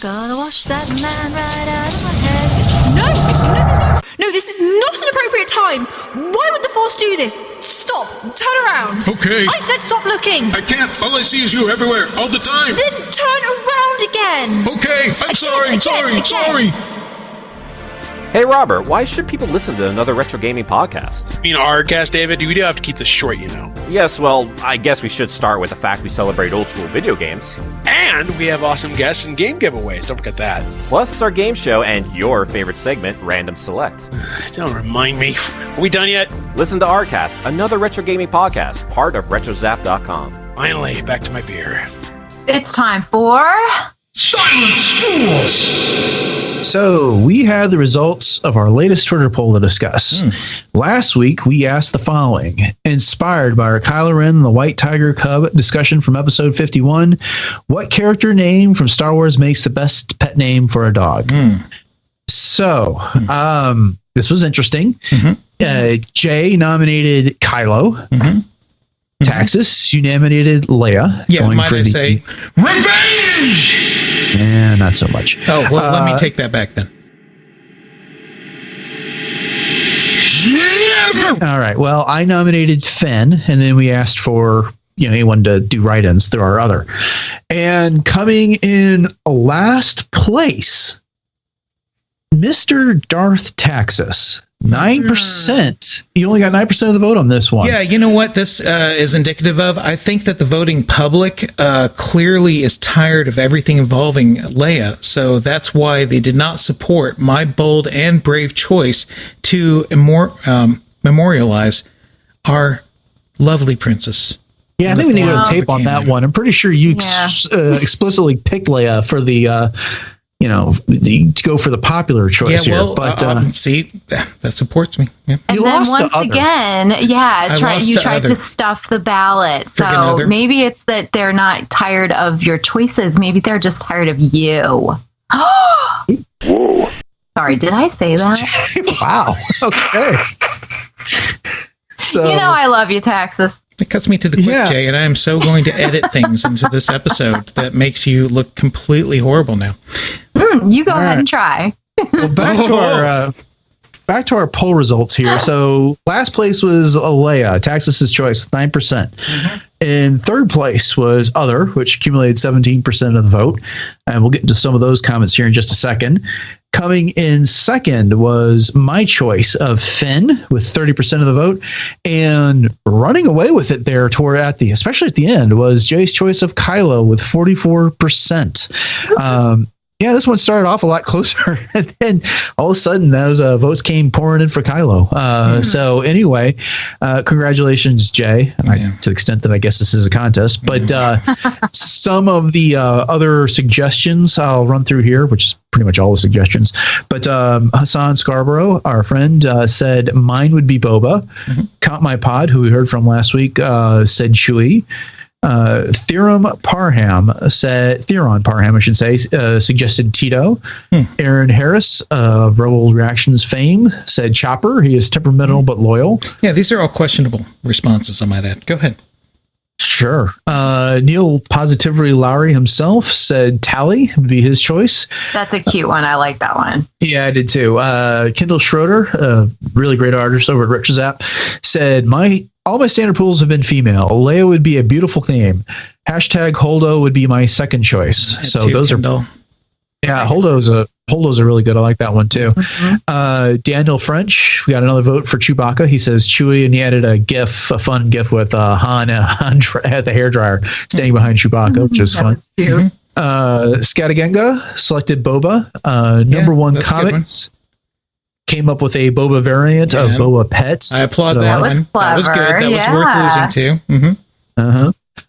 Gotta wash that man right out of my head. No, this is not an appropriate time. Why would the Force do this? Stop. Turn around. Okay. I said stop looking. I can't. All I see is you everywhere, all the time. Then turn around again. Okay. I'm sorry. Hey, Robert, why should people listen to another retro gaming podcast? You mean our cast, David? We do have to keep this short, Yes, well, I guess we should start with the fact we celebrate old school video games. And we have awesome guests and game giveaways. Don't forget that. Plus our game show and your favorite segment, Random Select. Don't remind me. Are we done yet? Listen to our cast, another retro gaming podcast, part of retrozap.com. Finally, back to my beer. It's time for... Silence, fools! So we had the results of our latest Twitter poll to discuss. Last week, we asked the following. Inspired by our Kylo Ren, the White Tiger Cub discussion from episode 51, what character name from Star Wars makes the best pet name for a dog? So this was interesting. Jay nominated Kylo. Taxus, you nominated Leia. Yeah, might I say revenge? And not so much. Oh, well, let me take that back then. All right. Well, I nominated Finn, and then we asked for anyone to do write-ins through our other. And coming in last place, Mr. Darth Taxus. 9%. You only got 9% of the vote on this one. Yeah, you know what this is indicative of? I think that the voting public clearly is tired of everything involving Leia. So that's why they did not support my bold and brave choice to memorialize our lovely princess. Yeah, I think we need a tape on that one. I'm pretty sure you explicitly picked Leia for the... to go for the popular choice here. But see, that supports me. Yeah. And then once again, you tried to stuff the ballot. So maybe it's that they're not tired of your choices. Maybe they're just tired of you. Whoa. Sorry, did I say that? Wow. Okay. So, I love you, Taxus. It cuts me to the quick, Jay, and I am so going to edit things into this episode that makes you look completely horrible now. You go ahead and try. Well, back to our poll results here. So last place was Leia, Taxus's choice, 9%. In third place was Other, which accumulated 17% of the vote. And we'll get into some of those comments here in just a second. Coming in second was my choice of Finn with 30% of the vote, and running away with it there especially at the end, was Jay's choice of Kylo with 44%. Yeah, this one started off a lot closer, and then all of a sudden those votes came pouring in for Kylo. So anyway, congratulations, Jay, to the extent that I guess this is a contest. But some of the other suggestions I'll run through here, which is pretty much all the suggestions. But Hassan Scarborough, our friend, said mine would be Boba. Count My Pod, who we heard from last week, said Chewie. Theron Parham, I should say, suggested Tito. Aaron Harris of Rebel Reactions fame said Chopper. He is temperamental but loyal. Yeah, these are all questionable responses, I might add. Go ahead. Sure. Neil Positively Lowry himself said Tally would be his choice. That's a cute one. I like that one. Yeah, I did too. Kendall Schroeder, a really great artist over at RetroZap, said all my standard pools have been female. Leia would be a beautiful name. Hashtag Holdo would be my second choice. So those Kendall. Yeah, Holdo's a really good. I like that one too. Daniel French, we got another vote for Chewbacca. He says Chewie, and he added a fun GIF with Han at the hairdryer standing behind Chewbacca, which is fun. Scatagenga selected Boba. Number one comics came up with a Boba variant of Boba Pet. I applaud that one. That was good. That was worth losing too.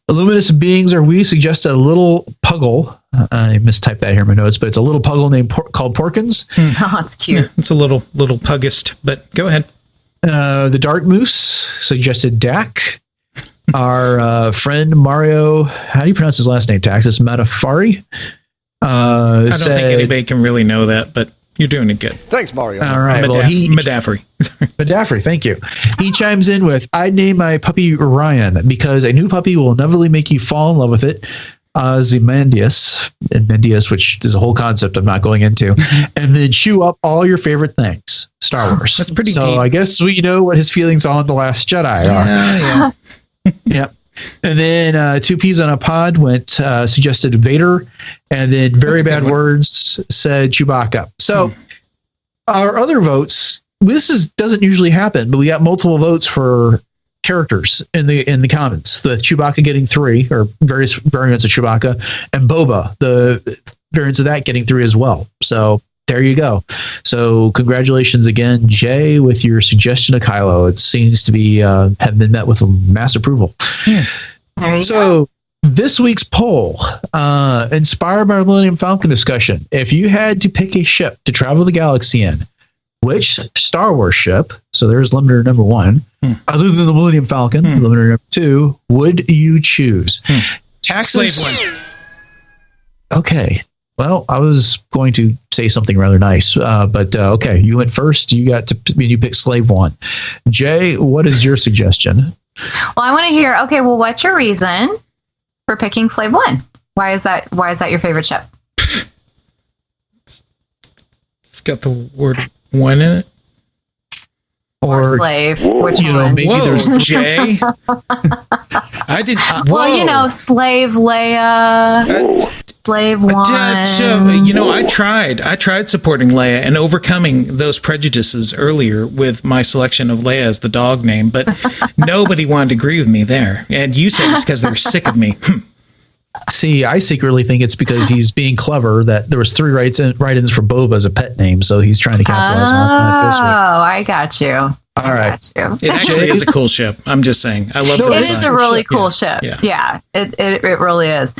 Luminous Beings Are We suggested a little puggle. I mistyped that here in my notes, but it's a little puggle named called Porkins. Oh, it's cute. Yeah, it's a little puggist, but go ahead. The Dark Moose suggested Dak. Our friend Mario, how do you pronounce his last name? Taxus Matafari. I don't think anybody can really know that, but you're doing it good. Thanks, Mario. All right. Madaffery. Madaffery, thank you. He chimes in with, I'd name my puppy Ryan because a new puppy will inevitably make you fall in love with it. Mendius, which is a whole concept I'm not going into, and then chew up all your favorite things. Star Wars. That's pretty So deep. I guess we know what his feelings on The Last Jedi are. Yeah. Yep. And then Two Peas on a Pod suggested Vader, and then Very Bad Words said Chewbacca. So our other votes, doesn't usually happen, but we got multiple votes for characters in the comments. The Chewbacca getting 3, or various variants of Chewbacca, and Boba, the variants of that getting 3 as well. So there you go. So congratulations again, Jay, with your suggestion of Kylo. It seems to be have been met with mass approval. So this week's poll, inspired by our Millennium Falcon discussion, if you had to pick a ship to travel the galaxy in, which Star Wars ship, so there's limiter number 1, other than the Millennium Falcon, limiter number 2, would you choose? Taxus. Slave 1. Okay. Well, I was going to say something rather nice, but okay, you went first. You picked Slave 1. Jay, what is your suggestion? Well, I want to hear. Okay, well, what's your reason for picking Slave 1? Why is that your favorite ship? It's got the word 1 in it. Or slave? Which one? Maybe there's Jay. I did. Well, Slave Leia. Slave 1. I tried supporting Leia and overcoming those prejudices earlier with my selection of Leia as the dog name, but nobody wanted to agree with me there. And you said it's because they're sick of me. See, I secretly think it's because he's being clever that there was 3 write-ins for Boba as a pet name, so he's trying to capitalize on that this week. Oh, I got you. All right. It actually is a cool ship. I'm just saying. I love the It design. is a really cool ship. Yeah, it really is.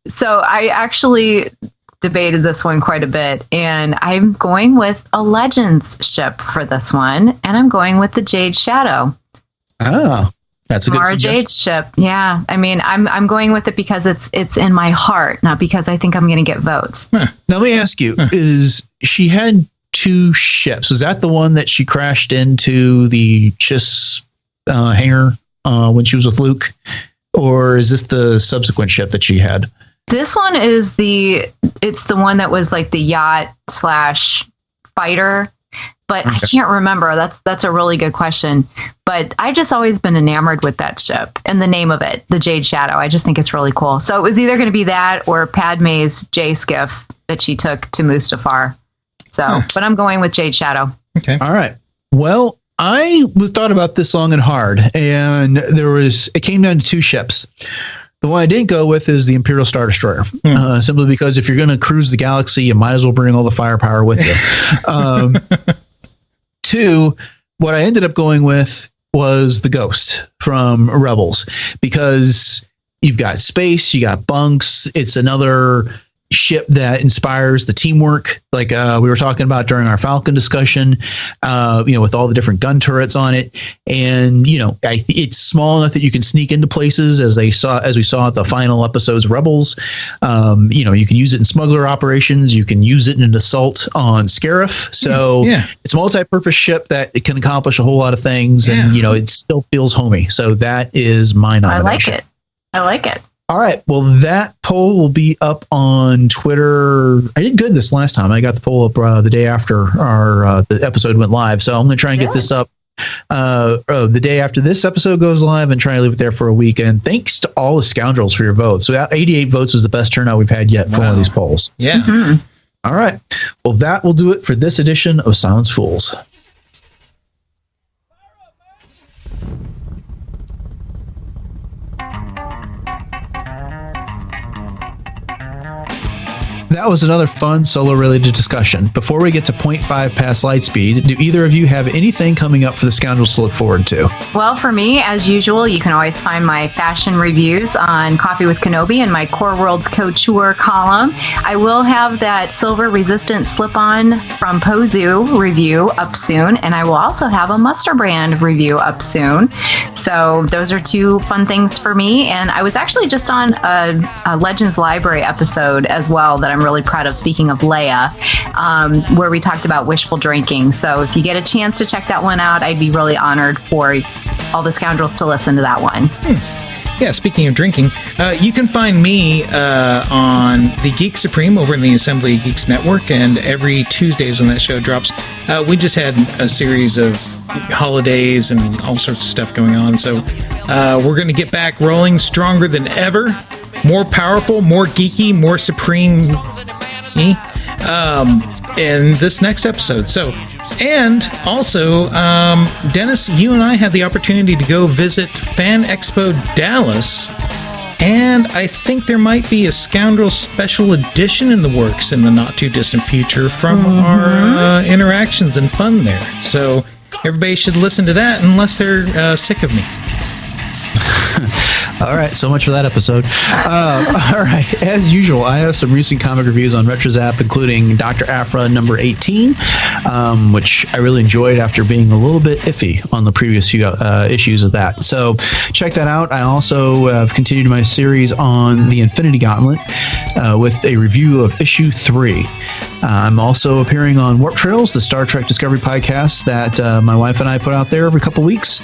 So I actually debated this one quite a bit, and I'm going with a Legends ship for this one, and I'm going with the Jade Shadow. Oh, that's a good Mara suggestion. Jade's ship. Yeah, I mean, I'm going with it because it's in my heart, not because I think I'm going to get votes. Now let me ask you: is she had 2 ships? Was that the one that she crashed into the Chiss hangar when she was with Luke, or is this the subsequent ship that she had? This one is the one that was like the yacht / fighter, but I can't remember. That's a really good question. But I just always been enamored with that ship and the name of it, the Jade Shadow. I just think it's really cool. So it was either going to be that or Padme's J skiff that she took to Mustafar. So, but I'm going with Jade Shadow. Okay. All right. Well, I thought about this long and hard, and it came down to 2 ships. The one I didn't go with is the Imperial Star Destroyer, simply because if you're going to cruise the galaxy, you might as well bring all the firepower with you. 2, what I ended up going with was the Ghost from Rebels, because you've got space, you got bunks. It's another ship that inspires the teamwork, like we were talking about during our Falcon discussion, with all the different gun turrets on it. And it's small enough that you can sneak into places, as we saw at the final episode's Rebels. You can use it in smuggler operations, you can use it in an assault on Scarif. So it's a multi-purpose ship that it can accomplish a whole lot of things, and it still feels homey. So that is my nomination. I like it. All right. Well, that poll will be up on Twitter. I did good this last time. I got the poll up the day after the episode went live. So I'm going to try and get this up the day after this episode goes live, and try to leave it there for a week. And thanks to all the Scoundrels for your votes. So 88 votes was the best turnout we've had yet for one of these polls. Yeah. Mm-hmm. All right. Well, that will do it for this edition of Silence Fools. That was another fun solo-related discussion. Before we get to 0.5 past light speed, do either of you have anything coming up for the Scoundrels to look forward to? Well, for me, as usual, you can always find my fashion reviews on Coffee with Kenobi and my Core Worlds Couture column. I will have that silver resistant slip-on from Pozu review up soon, and I will also have a Muster Brand review up soon. So those are 2 fun things for me. And I was actually just on a Legends Library episode as well that I'm really proud of, speaking of Leia, where we talked about wishful drinking. So if you get a chance to check that one out, I'd be really honored for all the Scoundrels to listen to that one. Yeah, speaking of drinking, you can find me on the Geek Supreme over in the Assembly Geeks Network, and every Tuesdays when that show drops, we just had a series of holidays and all sorts of stuff going on. So we're going to get back rolling stronger than ever, more powerful, more geeky, more supreme in this next episode. So, and also, Dennis, you and I had the opportunity to go visit Fan Expo Dallas, and I think there might be a Scoundrel special edition in the works in the not too distant future from our interactions and fun there. So everybody should listen to that unless they're sick of me. All right, so much for that episode. All right, as usual, I have some recent comic reviews on RetroZap, including Dr. Aphra number 18, which I really enjoyed after being a little bit iffy on the previous few issues of that. So check that out. I also have continued my series on the Infinity Gauntlet with a review of issue 3. I'm also appearing on Warp Trails, the Star Trek Discovery podcast that my wife and I put out there every couple weeks.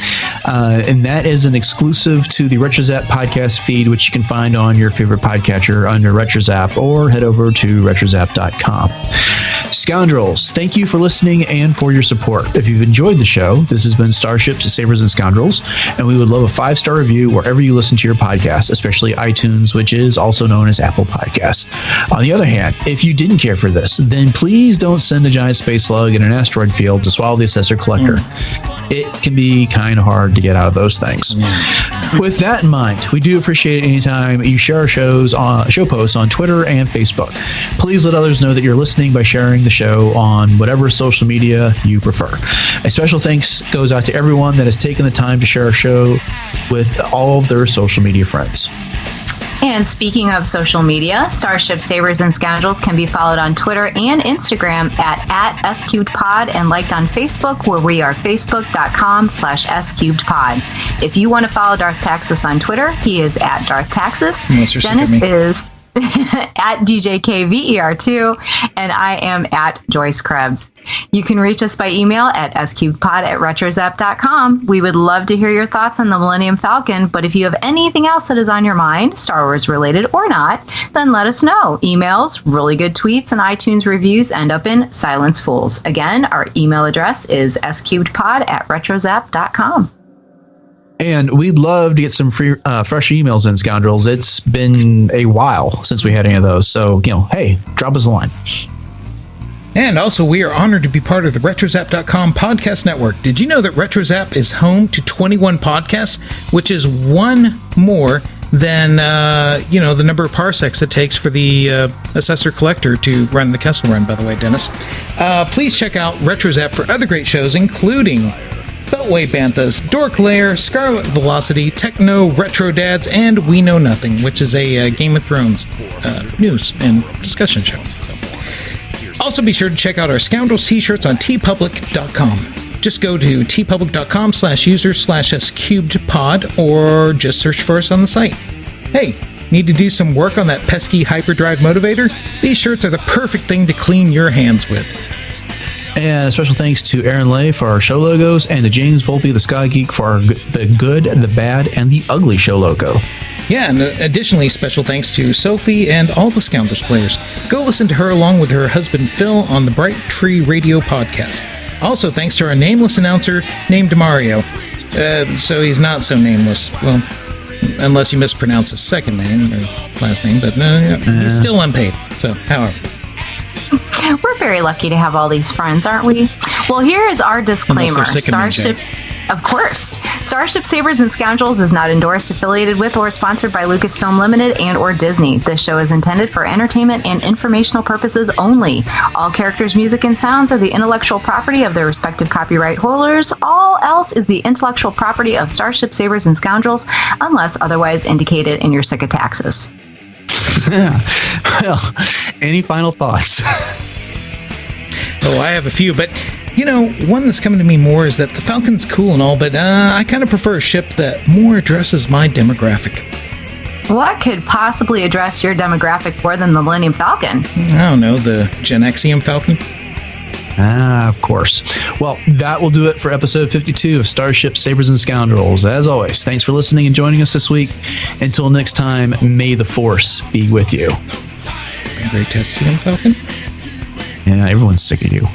And that is an exclusive to the RetroZap podcast feed, which you can find on your favorite podcatcher under RetroZap, or head over to retrozap.com. Scoundrels, thank you for listening and for your support. If you've enjoyed the show, this has been Starships, Sabers, and Scoundrels, and we would love a 5-star review wherever you listen to your podcast, especially iTunes, which is also known as Apple Podcasts. On the other hand, if you didn't care for this, then please don't send a giant space slug in an asteroid field to swallow the Assessor Collector. It can be kind of hard to get out of those things. With that in mind, we do appreciate it anytime you share our show posts on Twitter and Facebook. Please let others know that you're listening by sharing the show on whatever social media you prefer. A special thanks goes out to everyone that has taken the time to share our show with all of their social media friends. And speaking of social media, Starship, Sabers, and Scoundrels can be followed on Twitter and Instagram at SQpod, and liked on Facebook, where we are facebook.com/SQpod. If you want to follow Darth Taxus on Twitter, he is at Darth Taxus. Dennis is at DJKVER2, and I am at Joyce Krebs. You can reach us by email at sqpod@retrozap.com. We would love to hear your thoughts on the Millennium Falcon, but if you have anything else that is on your mind, Star Wars related or not, then let us know. Emails, really good tweets, and iTunes reviews end up in Silence Fools. Again, our email address is sqpod@retrozap.com. And we'd love to get some free, fresh emails in, Scoundrels. It's been a while since we had any of those. So, hey, drop us a line. And also, we are honored to be part of the RetroZap.com podcast network. Did you know that RetroZap is home to 21 podcasts, which is one more than, the number of parsecs it takes for the Assessor Collector to run the Kessel Run, by the way, Dennis. Please check out RetroZap for other great shows, including Beltway Banthas, Dork Lair, Scarlet Velocity, Techno Retro Dads, and We Know Nothing, which is a Game of Thrones news and discussion show. Also be sure to check out our Scoundrels t-shirts on tpublic.com. Just go to tpublic.com/user/scubedpod or just search for us on the site. Hey, need to do some work on that pesky hyperdrive motivator? These shirts are the perfect thing to clean your hands with. And a special thanks to Aaron Lay for our show logos and to James Volpe, the Sky Geek, for the good, the bad, and the ugly show logo. Yeah, and additionally, special thanks to Sophie and all the Scoundrels players. Go listen to her along with her husband Phil on the Bright Tree Radio podcast. Also, thanks to our nameless announcer named Mario. So he's not so nameless. Well, unless you mispronounce his second name or last name, but he's still unpaid. So, however. We're very lucky to have all these friends, aren't we? Well, here is our disclaimer. Starship, of course. Starship, Sabers, and Scoundrels is not endorsed, affiliated with, or sponsored by Lucasfilm Limited and or Disney. This show is intended for entertainment and informational purposes only. All characters, music, and sounds are the intellectual property of their respective copyright holders. All else is the intellectual property of Starship, Sabers, and Scoundrels, unless otherwise indicated, and you're sick of Taxus. Well, any final thoughts? Oh, I have a few, but one that's coming to me more is that the Falcon's cool and all, but I kind of prefer a ship that more addresses my demographic. What could possibly address your demographic more than the Millennium Falcon? I don't know, the Gen Xium Falcon. Of course. Well, that will do it for episode 52 of Starship, Sabers, and Scoundrels. As always, thanks for listening and joining us this week. Until next time, may the Force be with you. Great test, Xium Falcon. Yeah, everyone's sick of you.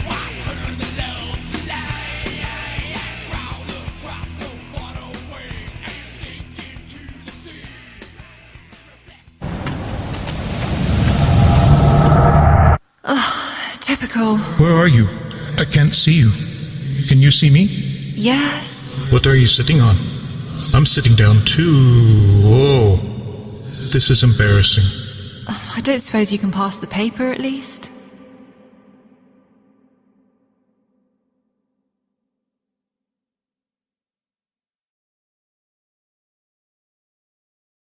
Typical. Where are you? I can't see you. Can you see me? Yes. What are you sitting on? I'm sitting down too. Oh, this is embarrassing. I don't suppose you can pass the paper at least?